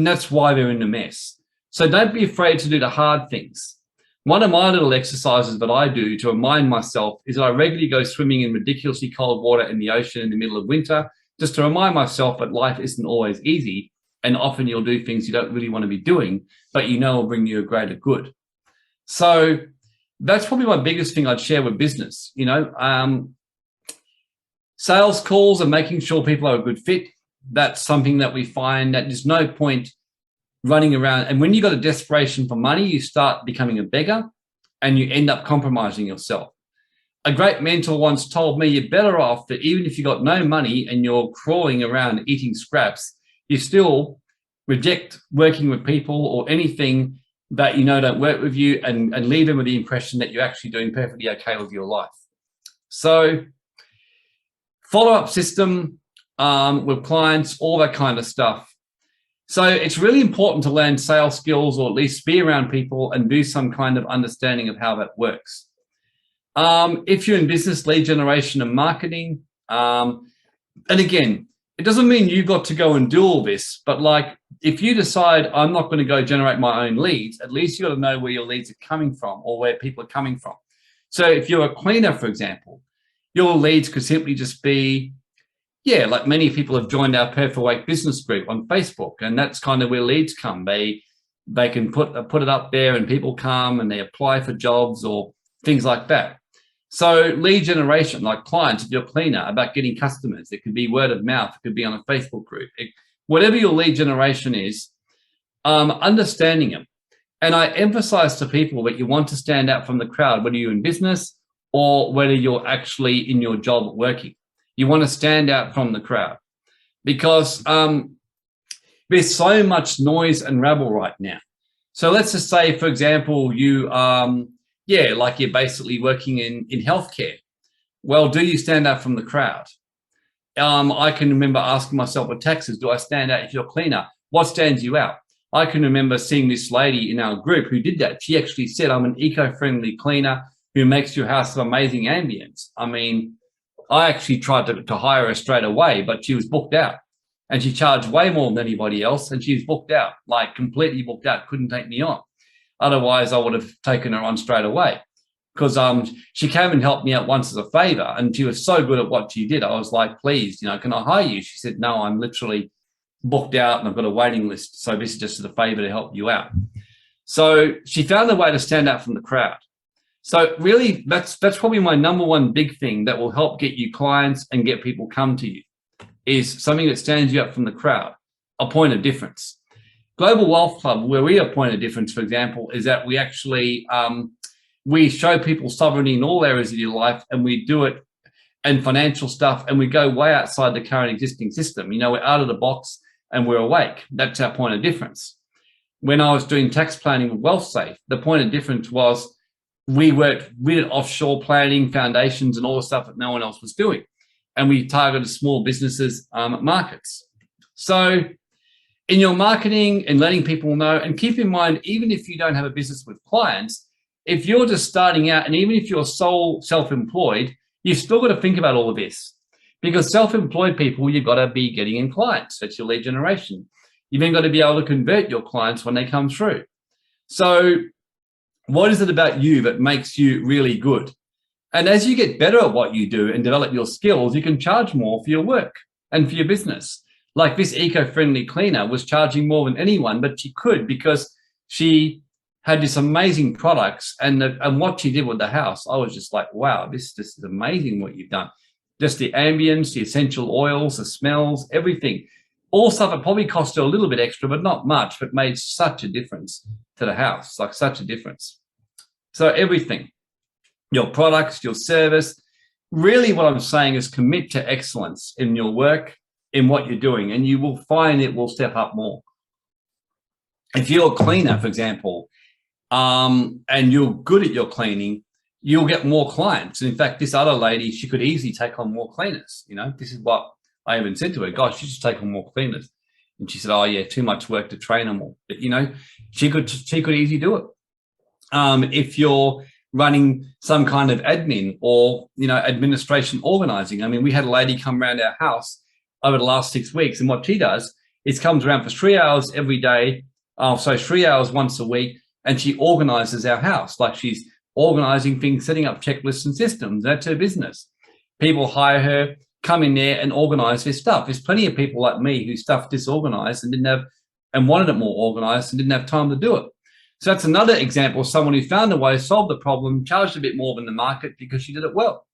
A: that's why they're in the mess. So don't be afraid to do the hard things. One of my little exercises that I do to remind myself is that I regularly go swimming in ridiculously cold water in the ocean in the middle of winter, just to remind myself that life isn't always easy. And often you'll do things you don't really want to be doing, but you know will bring you a greater good. So that's probably my biggest thing I'd share with business. Sales calls and making sure people are a good fit. That's something that we find that there's no point running around. And when you've got a desperation for money, you start becoming a beggar and you end up compromising yourself. A great mentor once told me you're better off that even if you got no money and you're crawling around eating scraps, you still reject working with people or anything that don't work with you and leave them with the impression that you're actually doing perfectly okay with your life. So follow-up system with clients, all that kind of stuff. So it's really important to learn sales skills, or at least be around people and do some kind of understanding of how that works. If you're in business, lead generation and marketing, and again, it doesn't mean you've got to go and do all this, but like if you decide I'm not going to go generate my own leads, at least you got to know where your leads are coming from or where people are coming from. So if you're a cleaner, for example, your leads could simply just be, like many people have joined our Perfect Weight business group on Facebook, and that's kind of where leads come. They can put it up there and people come and they apply for jobs or things like that. So lead generation, like clients, if you're a cleaner, about getting customers, it could be word of mouth, it could be on a Facebook group. Whatever your lead generation is, understanding them. And I emphasize to people that you want to stand out from the crowd, whether you're in business or whether you're actually in your job working. You want to stand out from the crowd because there's so much noise and rabble right now. So let's just say, for example, you like you're basically working in healthcare. Well, do you stand out from the crowd? I can remember asking myself with taxes, do I stand out? If you're a cleaner, what stands you out? I can remember seeing this lady in our group who did that. She actually said, I'm an eco-friendly cleaner who makes your house an amazing ambience. I mean, I actually tried to hire her straight away, but she was booked out and she charged way more than anybody else. And she was booked out, like completely booked out, couldn't take me on. Otherwise, I would have taken her on straight away because she came and helped me out once as a favor. And she was so good at what she did. I was like, please, can I hire you? She said, no, I'm literally booked out and I've got a waiting list. So this is just as a favor to help you out. So she found a way to stand out from the crowd. So really, that's probably my number one big thing that will help get you clients and get people come to you, is something that stands you up from the crowd, a point of difference. Global Wealth Club, where we are a point of difference, for example, is that we actually we show people sovereignty in all areas of your life, and we do it and financial stuff, and we go way outside the current existing system. We're out of the box and we're awake. That's our point of difference. When I was doing tax planning with WealthSafe, the point of difference was we did offshore planning, foundations, and all the stuff that no one else was doing. And we targeted small businesses markets. So in your marketing and letting people know, and keep in mind, even if you don't have a business with clients, if you're just starting out, and even if you're sole self-employed, you've still got to think about all of this. Because self-employed people, you've got to be getting in clients. That's your lead generation. You've then got to be able to convert your clients when they come through. So what is it about you that makes you really good? And as you get better at what you do and develop your skills, you can charge more for your work and for your business. Like this eco-friendly cleaner was charging more than anyone, but she could because she had this amazing products, and what she did with the house, I was just like, wow, this is amazing what you've done. Just the ambience, the essential oils, the smells, everything. All stuff that probably cost her a little bit extra, but not much, but made such a difference to the house, like such a difference. So everything, your products, your service, really what I'm saying is commit to excellence in your work, in what you're doing, and you will find it will step up more. If you're a cleaner, for example, and you're good at your cleaning, you'll get more clients. And in fact, this other lady, she could easily take on more cleaners. You know, this is what I even said to her, gosh, you should take on more cleaners. And she said, oh yeah, too much work to train them all. But you know, she could easily do it. If you're running some kind of admin or, you know, administration organizing. I mean, we had a lady come around our house over the last 6 weeks, and what she does is comes around for 3 hours every day. So 3 hours once a week, and she organizes our house. Like she's organizing things, setting up checklists and systems. That's her business. People hire her, come in there and organize their stuff. There's plenty of people like me who stuff disorganized and didn't have, and wanted it more organized and didn't have time to do it. So that's another example of someone who found a way, solved the problem, charged a bit more than the market because she did it well.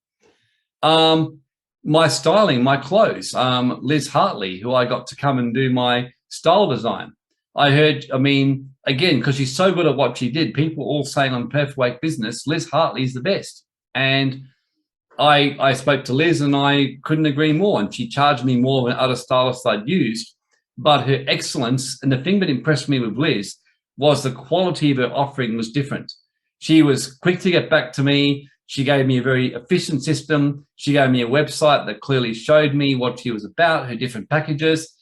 A: My styling, my clothes, Liz Hartley, who I got to come and do my style design. I heard, I mean, again, because she's so good at what she did, people all saying on Perfect Weight Business, Liz Hartley's the best. And I spoke to Liz and I couldn't agree more. And she charged me more than other stylists I'd used. But her excellence, and the thing that impressed me with Liz was the quality of her offering was different. She was quick to get back to me. She gave me a very efficient system. She gave me a website that clearly showed me what she was about, her different packages.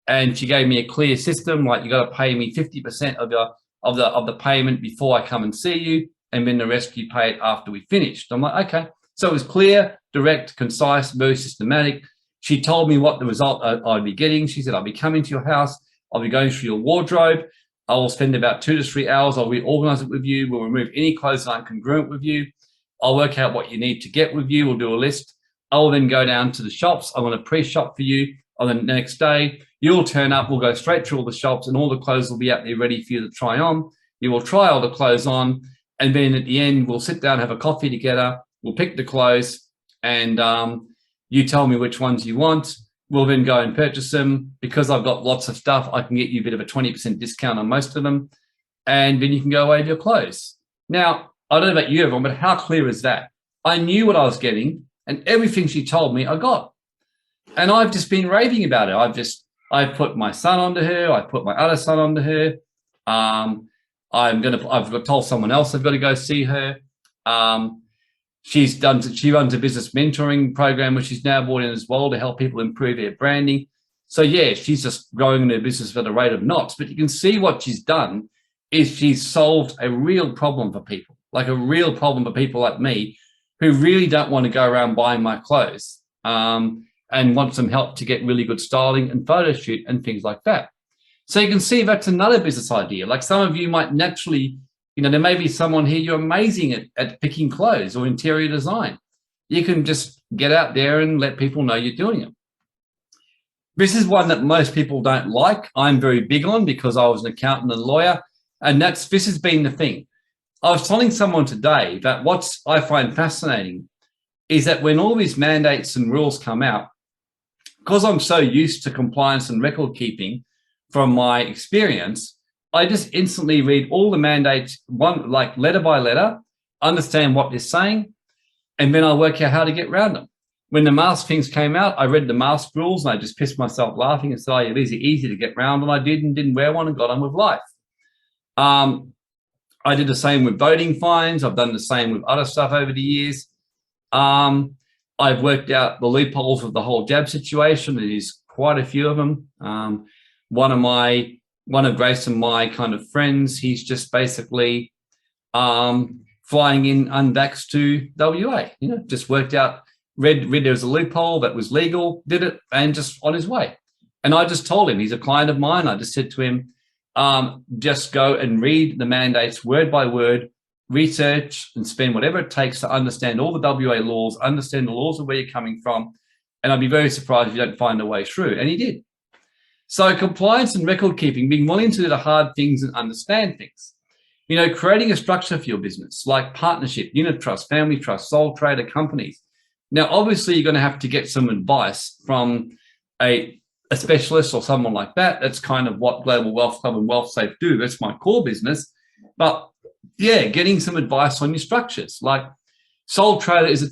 A: And she gave me a clear system, like you got to pay me 50% of the payment before I come and see you, and then the rest you pay it after we finished. I'm like, okay. So it was clear, direct, concise, very systematic. She told me what the result I'd be getting. She said, I'll be coming to your house. I'll be going through your wardrobe. I will spend about 2 to 3 hours. I'll reorganize it with you. We'll remove any clothes that aren't congruent with you. I'll work out what you need to get with you. We'll do a list. I will then go down to the shops. I'm going to pre-shop for you. On the next day, you'll turn up. We'll go straight through all the shops, and all the clothes will be out there ready for you to try on. You will try all the clothes on, and then at the end, we'll sit down, have a coffee together. We'll pick the clothes, and you tell me which ones you want. We'll then go and purchase them. Because I've got lots of stuff, I can get you a bit of a 20% discount on most of them, and then you can go away with your clothes. Now, I don't know about you, everyone, but how clear is that? I knew what I was getting, and everything she told me, I got. And I've just been raving about it. I've put my son onto her. I put my other son onto her. I've told someone else I've got to go see her. She runs a business mentoring program, which she's now brought in as well to help people improve their branding. So yeah, she's just growing her business at a rate of knots. But you can see what she's done is she's solved a real problem for people, like a real problem for people like me who really don't want to go around buying my clothes. And want some help to get really good styling and photo shoot and things like that. So you can see that's another business idea. Like some of you might naturally, you know, there may be someone here, you're amazing at picking clothes or interior design. You can just get out there and let people know you're doing it. This is one that most people don't like. I'm very big on because I was an accountant and lawyer, and this has been the thing. I was telling someone today that what I find fascinating is that when all these mandates and rules come out, because I'm so used to compliance and record keeping from my experience, I just instantly read all the mandates, like letter by letter, understand what they're saying, and then I work out how to get around them. When the mask things came out, I read the mask rules and I just pissed myself laughing and said, oh, yeah, these are easy to get around, and I didn't wear one and got on with life. I did the same with voting fines. I've done the same with other stuff over the years. I've worked out the loopholes of the whole jab situation. There's quite a few of them. One of Grace and my kind of friends, he's just basically flying in unvaxxed to WA. You know, just worked out, read there was a loophole that was legal, did it, and just on his way. And I just told him, he's a client of mine. I just said to him, just go and read the mandates word by word, research and spend whatever it takes to understand all the WA laws, understand the laws of where you're coming from, and I'd be very surprised if you don't find a way through. And he did. So compliance and record keeping, being willing to do the hard things and understand things. Creating a structure for your business, like partnership, unit trust, family trust, sole trader companies. Now, obviously, you're going to have to get some advice from a specialist or someone like that. That's kind of what Global Wealth Club and Wealth Safe do. That's my core business. But yeah, getting some advice on your structures. Like sole trader is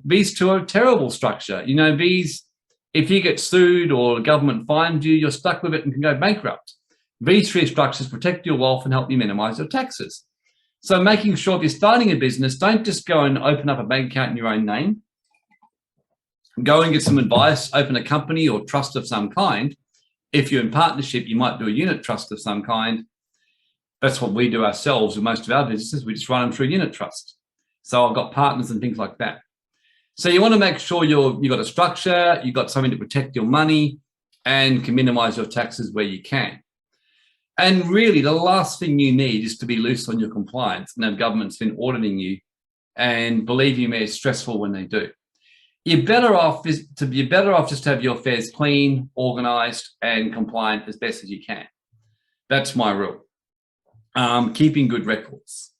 A: these two are a terrible structure. These, if you get sued or the government finds you, you're stuck with it and can go bankrupt. These three structures protect your wealth and help you minimize your taxes. So making sure if you're starting a business, don't just go and open up a bank account in your own name. Go and get some advice, open a company or trust of some kind. If you're in partnership, you might do a unit trust of some kind. That's what we do ourselves with most of our businesses. We just run them through unit trust. So I've got partners and things like that. So you want to make sure you've got a structure, you've got something to protect your money and can minimize your taxes where you can. And really, the last thing you need is to be loose on your compliance and have government's been auditing you. And believe you me, it's stressful when they do. You're better off just to have your affairs clean, organized, and compliant as best as you can. That's my rule. Keeping good records.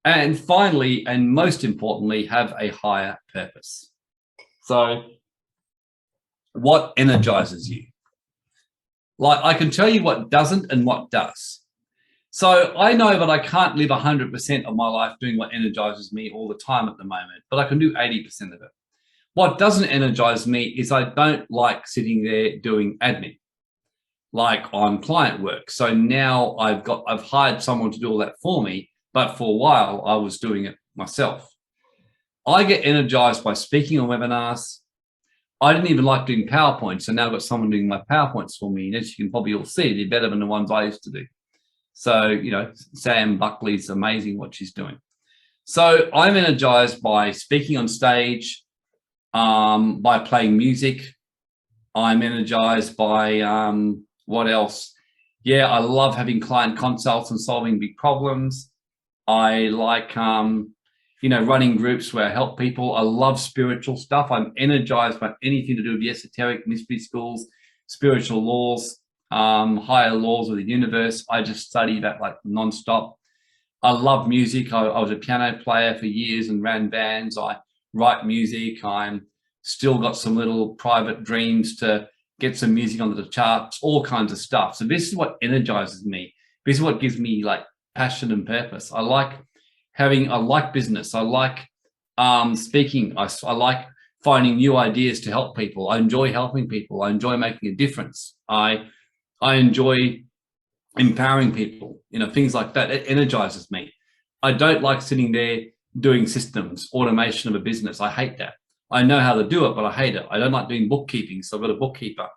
A: And finally, and most importantly, have a higher purpose. So what energizes you? Like, I can tell you what doesn't and what does. So I know that I can't live 100% of my life doing what energizes me all the time at the moment, but I can do 80% of it. What doesn't energize me is I don't like sitting there doing admin, like on client work. So now I've hired someone to do all that for me, but for a while I was doing it myself. I get energized by speaking on webinars. I didn't even like doing PowerPoints, so now I've got someone doing my PowerPoints for me. And as you can probably all see, they're better than the ones I used to do. So, Sam Buckley's amazing what she's doing. So I'm energized by speaking on stage, by playing music. I'm energized by, what else? Yeah, I love having client consults and solving big problems. I like, running groups where I help people. I love spiritual stuff. I'm energized by anything to do with the esoteric, mystery schools, spiritual laws, higher laws of the universe. I just study that like nonstop. I love music. I was a piano player for years and ran bands. I write music. I'm still got some little private dreams to get some music onto the charts, all kinds of stuff. So this is what energizes me. This is what gives me like passion and purpose. I like business. I like speaking. I like finding new ideas to help people. I enjoy helping people. I enjoy making a difference. I enjoy empowering people, things like that. It energizes me. I don't like sitting there doing systems, automation of a business. I hate that. I know how to do it, but I hate it. I don't like doing bookkeeping, so I've got a bookkeeper.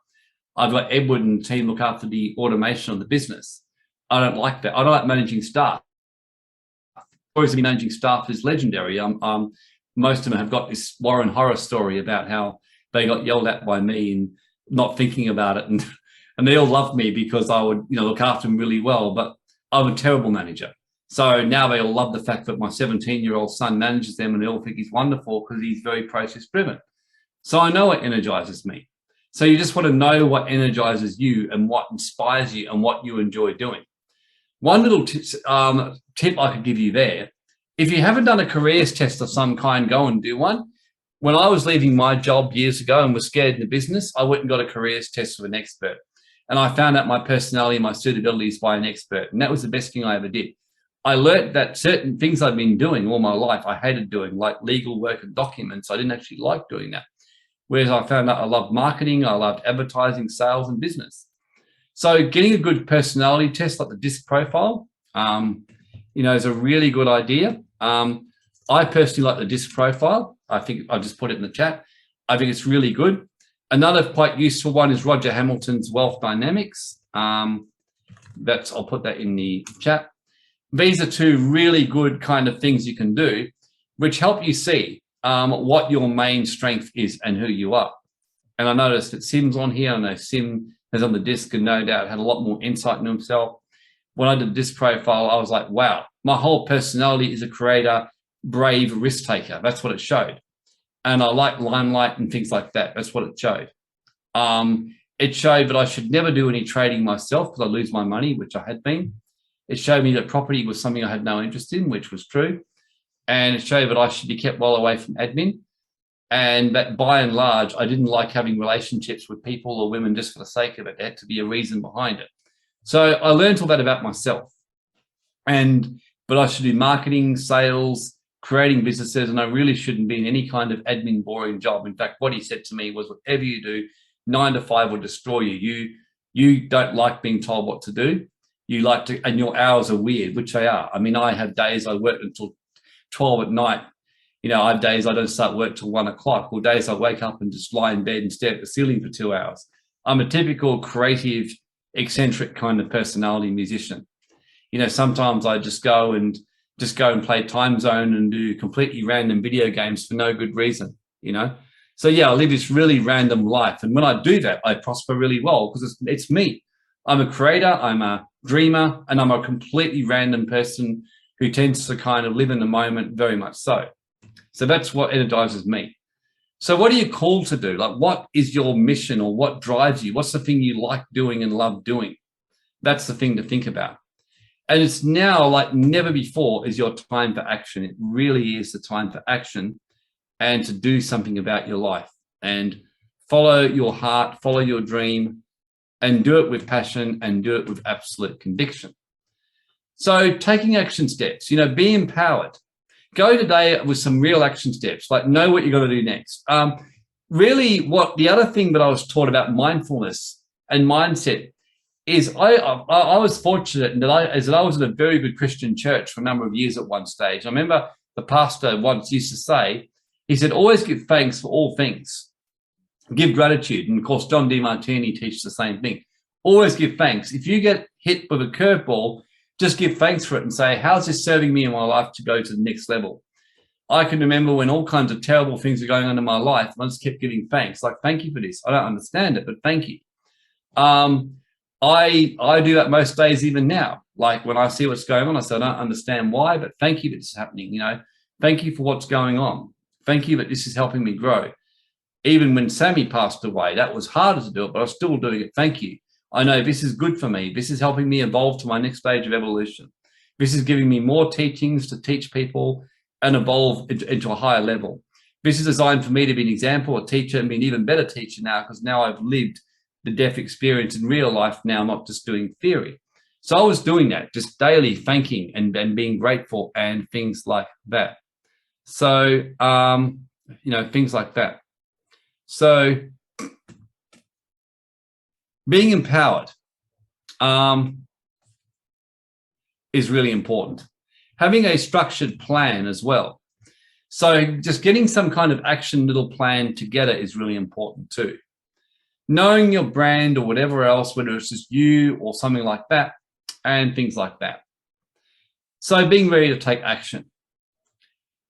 A: I've got Edward and the team look after the automation of the business. I don't like that. I don't like managing staff. Stories of managing staff is legendary. Most of them have got this Warren horror story about how they got yelled at by me and not thinking about it, and they all loved me because I would look after them really well, but I'm a terrible manager. So now they all love the fact that my 17-year-old son manages them, and they all think he's wonderful because he's very process driven. So I know what energizes me. So you just want to know what energizes you and what inspires you and what you enjoy doing. One little tip I could give you there, if you haven't done a careers test of some kind, go and do one. When I was leaving my job years ago and was scared in the business, I went and got a careers test with an expert. And I found out my personality and my suitabilities by an expert. And that was the best thing I ever did. I learned that certain things I've been doing all my life, I hated doing, like legal work and documents. I didn't actually like doing that. Whereas I found out I loved marketing, I loved advertising, sales, and business. So getting a good personality test like the DISC profile, is a really good idea. I personally like the DISC profile. I think I'll just put it in the chat. I think it's really good. Another quite useful one is Roger Hamilton's Wealth Dynamics. I'll put that in the chat. These are two really good kind of things you can do, which help you see what your main strength is and who you are. And I noticed that Sim's on here. I know Sim is on the DISC and no doubt had a lot more insight into himself. When I did this profile, I was like, wow, my whole personality is a creator, brave, risk taker. That's what it showed. And I like limelight and things like that. That's what it showed. It showed that I should never do any trading myself because I lose my money, which I had been. It showed me that property was something I had no interest in, which was true. And it showed that I should be kept well away from admin. And that by and large, I didn't like having relationships with people or women just for the sake of it. There had to be a reason behind it. So I learned all that about myself. But I should do marketing, sales, creating businesses, and I really shouldn't be in any kind of admin boring job. In fact, what he said to me was, whatever you do, 9 to 5 will destroy you. You don't like being told what to do. You like to, and your hours are weird, which they are. I mean, I have days I work until 12 at night. I have days I don't start work till 1 o'clock, or days I wake up and just lie in bed and stare at the ceiling for 2 hours. I'm a typical creative, eccentric kind of personality musician. Sometimes I just go and play Time Zone and do completely random video games for no good reason, So yeah, I live this really random life. And when I do that, I prosper really well because it's me. I'm a creator, I'm a dreamer, and I'm a completely random person who tends to kind of live in the moment very much so. So that's what energizes me. So what are you called to do? Like, what is your mission, or what drives you? What's the thing you like doing and love doing? That's the thing to think about. And it's now, like never before, is your time for action. It really is the time for action and to do something about your life and follow your heart, follow your dream, and do it with passion and do it with absolute conviction. So taking action steps, be empowered. Go today with some real action steps, like know what you're going to do next. Really, what the other thing that I was taught about mindfulness and mindset is I was fortunate in that I was in a very good Christian church for a number of years at one stage. I remember the pastor once used to say, he said, always give thanks for all things. Give gratitude. And of course, John DeMartini teaches the same thing. Always give thanks. If you get hit with a curveball, just give thanks for it and say, how's this serving me in my life to go to the next level? I can remember when all kinds of terrible things are going on in my life, and I just kept giving thanks. Like, thank you for this. I don't understand it, but thank you. I do that most days, even now. Like when I see what's going on, I say, I don't understand why, but thank you that this is happening. Thank you for what's going on. Thank you that this is helping me grow. Even when Sammy passed away, that was harder to do it, but I was still doing it. Thank you. I know this is good for me. This is helping me evolve to my next stage of evolution. This is giving me more teachings to teach people and evolve into a higher level. This is designed for me to be an example, a teacher, and be an even better teacher now, because now I've lived the deaf experience in real life now, not just doing theory. So I was doing that, just daily thanking and being grateful and things like that. So, things like that. So being empowered is really important. Having a structured plan as well. So just getting some kind of action little plan together is really important too. Knowing your brand or whatever else, whether it's just you or something like that, and things like that. So being ready to take action.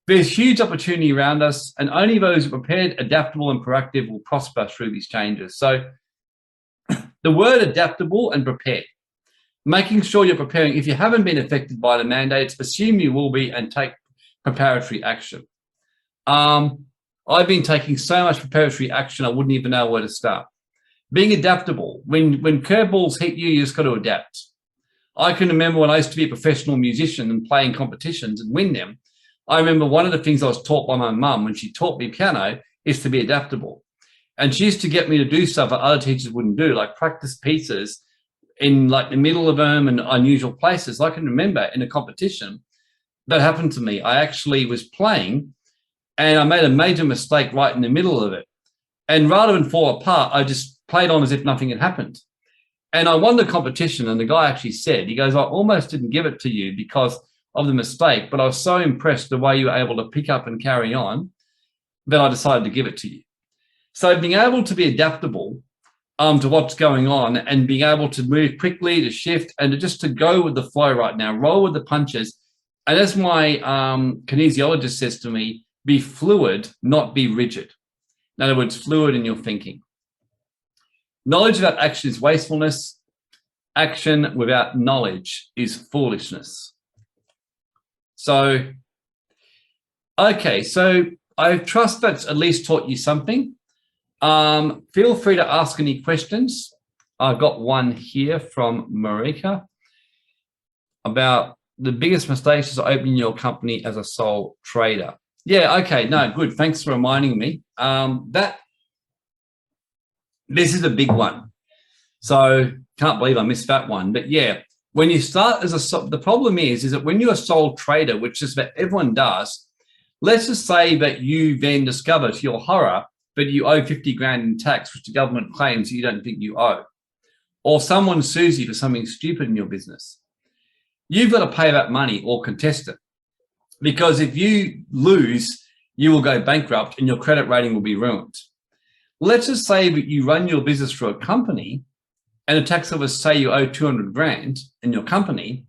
A: There's huge opportunity around us, and only those who are prepared, adaptable, and proactive will prosper through these changes. So the word adaptable and prepared, making sure you're preparing. If you haven't been affected by the mandates, assume you will be and take preparatory action. I've been taking so much preparatory action, I wouldn't even know where to start. Being adaptable. When curveballs hit you, you just got to adapt. I can remember when I used to be a professional musician and play in competitions and win them. I remember one of the things I was taught by my mum when she taught me piano is to be adaptable. And she used to get me to do stuff that other teachers wouldn't do, like practice pieces in like the middle of them and unusual places. I can remember in a competition that happened to me. I actually was playing and I made a major mistake right in the middle of it. And rather than fall apart, I just played on as if nothing had happened. And I won the competition, and the guy actually said, he goes, I almost didn't give it to you because of the mistake, but I was so impressed the way you were able to pick up and carry on that I decided to give it to you. So being able to be adaptable to what's going on and being able to move quickly, to shift, and to go with the flow right now, roll with the punches. And as my kinesiologist says to me, be fluid, not be rigid. In other words, fluid in your thinking. Knowledge without action is wastefulness. Action without knowledge is foolishness. So, okay, so I trust that's at least taught you something. Feel free to ask any questions. I've got one here from Marika about the biggest mistakes is opening your company as a sole trader. Yeah, okay, no, good. Thanks for reminding me. This is a big one. So can't believe I missed that one. But yeah, when you start as the problem is that when you're a sole trader, which is what everyone does, let's just say that you then discover to your horror that you owe 50 grand in tax, which the government claims you don't think you owe, or someone sues you for something stupid in your business. You've got to pay that money or contest it, because if you lose, you will go bankrupt and your credit rating will be ruined. Let's just say that you run your business through a company and a tax office say you owe 200 grand in your company.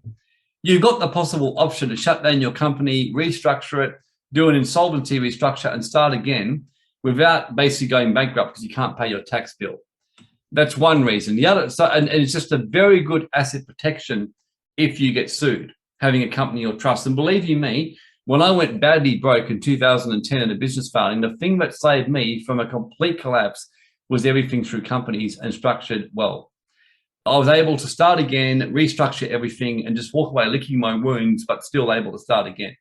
A: You've got the possible option to shut down your company, restructure it, do an insolvency restructure and start again without basically going bankrupt because you can't pay your tax bill. That's one reason. The other, and it's just a very good asset protection if you get sued, having a company or trust. And believe you me, when I went badly broke in 2010 in a business failing, the thing that saved me from a complete collapse was everything through companies and structured well. I was able to start again, restructure everything, and just walk away licking my wounds, but still able to start again.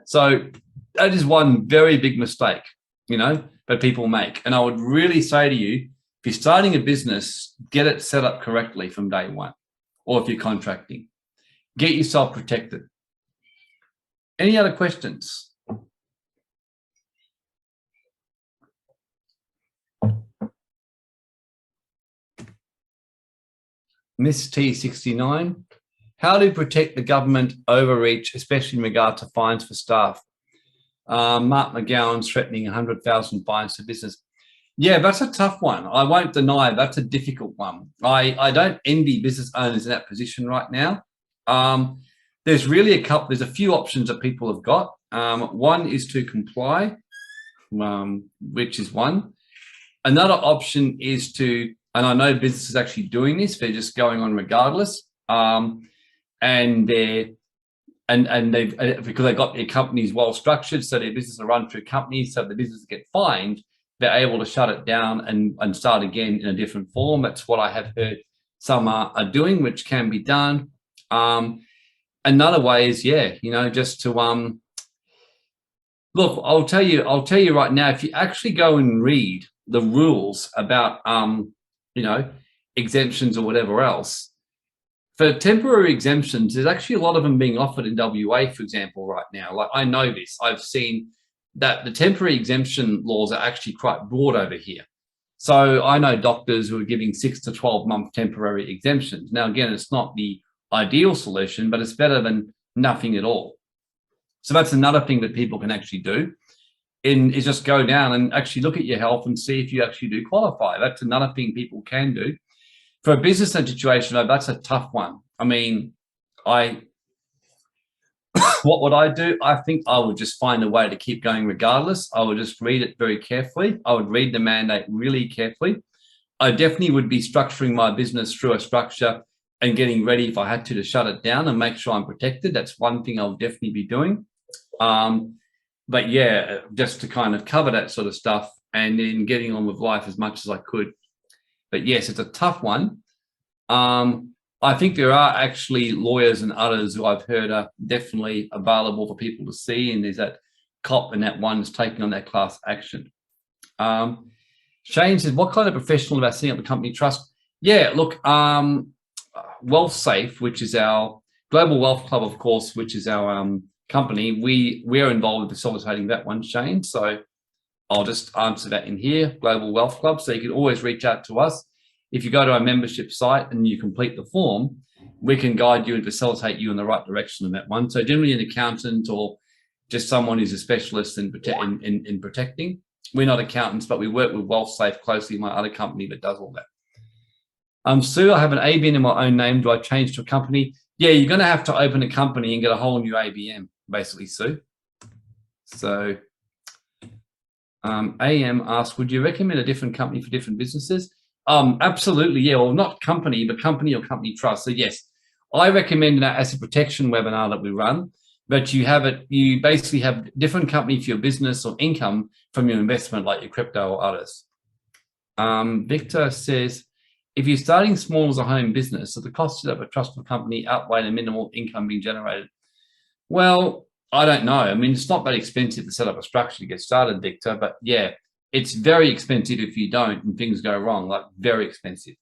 A: So that is one very big mistake, that people make. And I would really say to you, if you're starting a business, get it set up correctly from day one. Or if you're contracting, get yourself protected. Any other questions? Miss T69, how to protect the government overreach, especially in regard to fines for staff? Mark McGowan's threatening 100,000 fines to business. Yeah, that's a tough one. I won't deny that's a difficult one. I don't envy business owners in that position right now. There's really there's a few options that people have got. One is to comply, which is one. Another option is to, and I know business is actually doing this, they're just going on regardless. And they've because they got their companies well structured, so their business are run through companies, so the business get fined, they're able to shut it down and start again in a different form. That's what I have heard some are doing, which can be done. Another way is, just to look, I'll tell you right now, if you actually go and read the rules about exemptions or whatever else, for temporary exemptions, there's actually a lot of them being offered in WA, for example, right now. Like, I know this, I've seen that the temporary exemption laws are actually quite broad over here. So I know doctors who are giving 6 to 12 month temporary exemptions. Now, again, it's not the ideal solution, but it's better than nothing at all. So that's another thing that people can actually do, is just go down and actually look at your health and see if you actually do qualify. That's another thing people can do. For a business situation, though, that's a tough one. I mean, what would I do? I think I would just find a way to keep going regardless. I would just read it very carefully. I would read the mandate really carefully. I definitely would be structuring my business through a structure and getting ready if I had to shut it down and make sure I'm protected. That's one thing I'll definitely be doing. But yeah, just to kind of cover that sort of stuff and then getting on with life as much as I could. But yes, it's a tough one. I think there are actually lawyers and others who I've heard are definitely available for people to see, and there's that COP and that one's taking on that class action. Shane says, what kind of professional about setting up a company trust? Yeah, look, Wealth Safe, which is our Global Wealth Club, of course, which is our company, we are involved with facilitating that one, Shane. So I'll just answer that in here, Global Wealth Club. So you can always reach out to us. If you go to our membership site and you complete the form, we can guide you and facilitate you in the right direction on that one. So generally an accountant or just someone who's a specialist in protecting. We're not accountants, but we work with Wealth Safe closely, my other company that does all that. Sue, I have an ABN in my own name. Do I change to a company? Yeah, you're going to have to open a company and get a whole new ABN, basically, Sue. So AM asked, would you recommend a different company for different businesses? Absolutely, yeah. Well, not company, but company or company trust. So yes, I recommend in our asset protection webinar that we run, but you basically have different company for your business or income from your investment, like your crypto or others. Victor says, if you're starting small as a home business, so the cost of a trustful company outweigh the minimal income being generated. Well, I don't know. I mean, it's not that expensive to set up a structure to get started, Victor, but yeah, it's very expensive if you don't and things go wrong, like very expensive.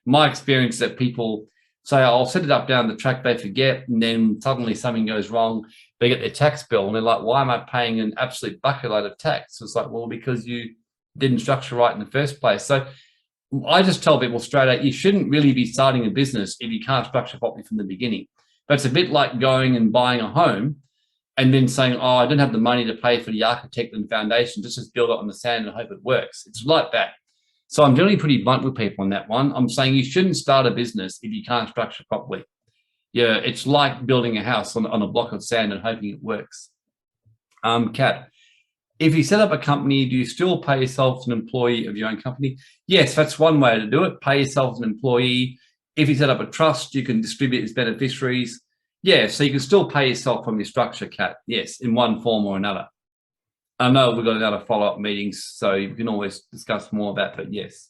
A: My experience that people say, I'll set it up down the track, they forget, and then suddenly something goes wrong, they get their tax bill and they're like, why am I paying an absolute bucket load of tax? It's like, well, because you didn't structure right in the first place. So I just tell people straight out, you shouldn't really be starting a business if you can't structure properly from the beginning. But it's a bit like going and buying a home and then saying, oh, I don't have the money to pay for the architect and foundation, just build it on the sand and hope it works. It's like that. So I'm generally pretty blunt with people on that one. I'm saying you shouldn't start a business if you can't structure properly. Yeah, it's like building a house on a block of sand and hoping it works. Kat, if you set up a company, do you still pay yourself as an employee of your own company? Yes, that's one way to do it. Pay yourself as an employee. If you set up a trust, you can distribute as beneficiaries. Yeah, so you can still pay yourself from your structure, Kat. Yes, in one form or another. I know we've got another follow-up meetings, so you can always discuss more about that, but yes.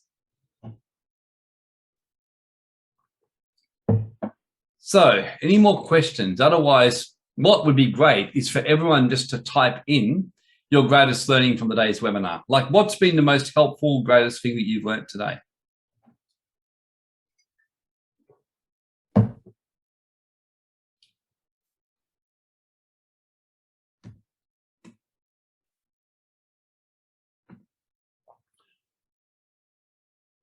A: So any more questions? Otherwise, what would be great is for everyone just to type in your greatest learning from today's webinar. Like, what's been the most helpful, greatest thing that you've learned today?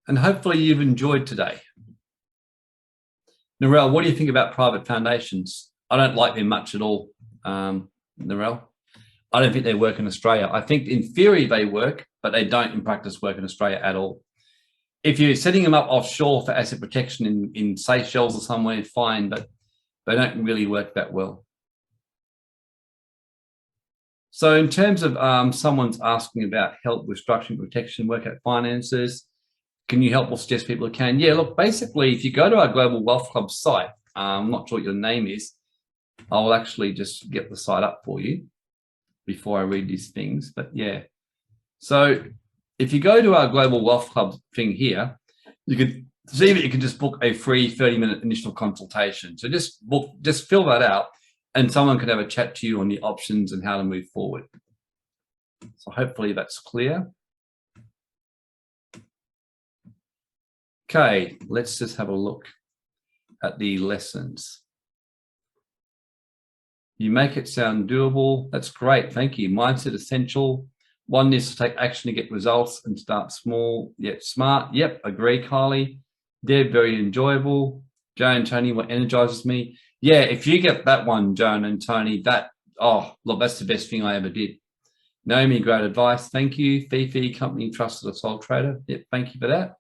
A: And hopefully you've enjoyed today. Narelle, what do you think about private foundations? I don't like them much at all, Narelle. I don't think they work in Australia. I think in theory they work, but they don't in practice work in Australia at all. If you're setting them up offshore for asset protection in Seychelles or somewhere, fine, but they don't really work that well. So in terms of someone's asking about help with structuring protection, workout finances, can you help or suggest people who can? Yeah, look, basically, if you go to our Global Wealth Club site, I'm not sure what your name is, I'll actually just get the site up for you before I read these things, but yeah. So if you go to our Global Wealth Club thing here, you could see that you can just book a free 30-minute initial consultation. So just fill that out and someone can have a chat to you on the options and how to move forward. So hopefully that's clear. Okay, let's just have a look at the lessons. You make it sound doable. That's great. Thank you. Mindset essential. One is to take action to get results and start small yet smart. Yep, agree, Kylie. Deb, very enjoyable. Joe and Tony, what energizes me? Yeah, if you get that one, Joan and Tony, oh, look, that's the best thing I ever did. Naomi, great advice. Thank you. Fifi, company trusted a sole trader. Yep, thank you for that.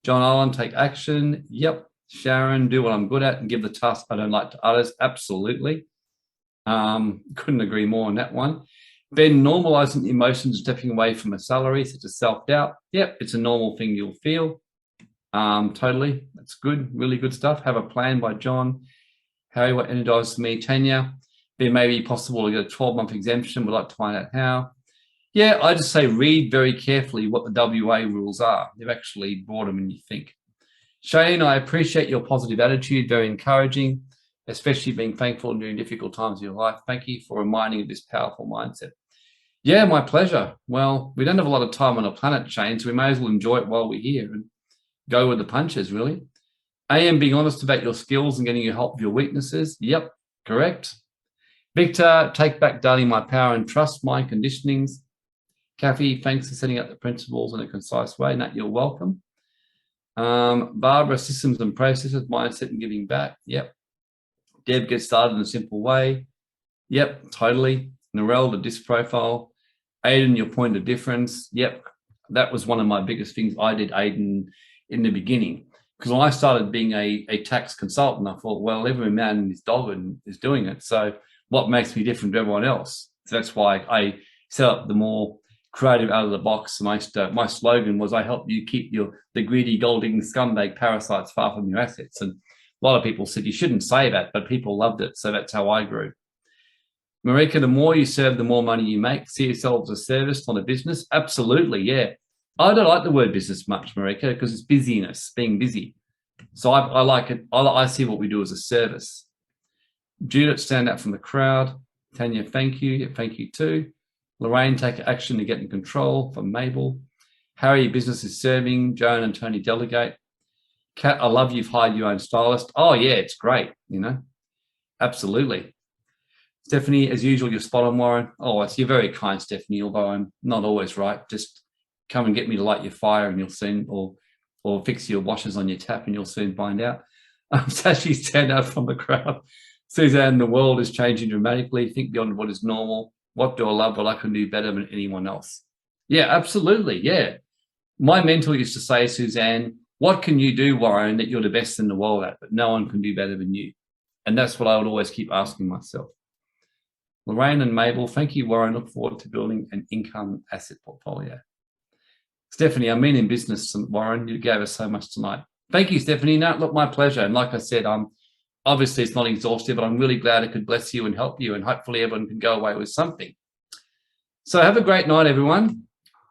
A: John Allen, take action. Yep. Sharon, do what I'm good at and give the task I don't like to others. Absolutely. Couldn't agree more on that one. Ben, normalizing emotions, stepping away from a salary, such as self-doubt. Yep, it's a normal thing you'll feel. Totally. That's good. Really good stuff. Have a plan by John. Harry, what energizes me? Tanya, there may be possible to get a 12-month exemption. We'd like to find out how. Yeah, I just say read very carefully what the WA rules are. They've actually broader than you think. Shane, I appreciate your positive attitude, very encouraging, especially being thankful during difficult times of your life. Thank you for reminding of this powerful mindset. Yeah, my pleasure. Well, we don't have a lot of time on the planet, Shane, so we may as well enjoy it while we're here and go with the punches, really. AM, being honest about your skills and getting you help with your weaknesses. Yep, correct. Victor, take back, darling, my power and trust my conditionings. Kathy, thanks for setting up the principles in a concise way. Nat, you're welcome. Barbara, systems and processes, mindset and giving back. Yep. Deb, get started in a simple way. Yep, totally. Narelle, the disc profile. Aiden, your point of difference. Yep, that was one of my biggest things I did, Aiden, in the beginning. Because when I started being a tax consultant, I thought, well, every man and his dog is doing it. So what makes me different to everyone else? So that's why I set up the more creative out of the box. My slogan was, I help you keep the greedy, gold-digging scumbag parasites far from your assets. And a lot of people said you shouldn't say that, but people loved it. So that's how I grew. Marika, the more you serve, the more money you make. See yourself as a service, not a business. Absolutely, yeah. I don't like the word business much, Marika, because it's busyness, being busy. So I like it. I see what we do as a service. Judith, stand out from the crowd. Tanya, thank you. Thank you too. Lorraine, take action to get in control. From Mabel. Harry, business is serving. Joan and Tony, delegate. Kat, I love you've hired your own stylist. Oh yeah, it's great. You know, absolutely. Stephanie, as usual, you're spot on, Warren. Oh, you're very kind, Stephanie, although I'm not always right. Just come and get me to light your fire and you'll soon, or fix your washers on your tap and you'll soon find out. Sashi, stand out from the crowd. Suzanne, the world is changing dramatically. Think beyond what is normal. What do I love? What I can do better than anyone else. Yeah, absolutely. Yeah. My mentor used to say, Suzanne, what can you do, Warren, that you're the best in the world at, but no one can do better than you? And that's what I would always keep asking myself. Lorraine and Mabel, thank you, Warren. Look forward to building an income asset portfolio. Stephanie, I'm in business, Warren. You gave us so much tonight. Thank you, Stephanie. No, look, my pleasure. And like I said, obviously it's not exhaustive, but I'm really glad it could bless you and help you, and hopefully everyone can go away with something. So have a great night, everyone.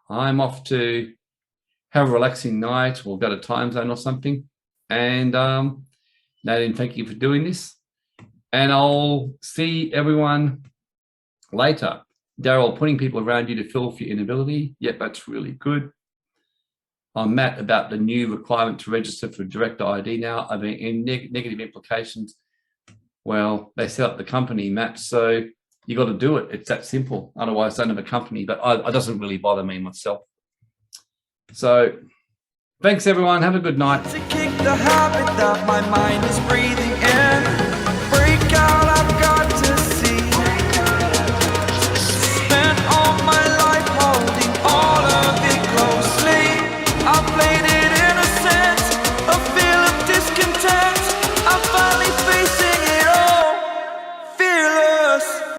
A: I'm off to have a relaxing night or go to time zone or something. And Nadine, thank you for doing this. And I'll see everyone later. Daryl, putting people around you to fill for your inability. Yep, that's really good. I'm Matt, about the new requirement to register for director ID now. I mean, in negative implications, well, they set up the company, Matt, so you got to do it. It's that simple. Otherwise, don't have a company, but it doesn't really bother me myself. So thanks, everyone. Have a good night.
B: To kick the habit that my mind is breathing.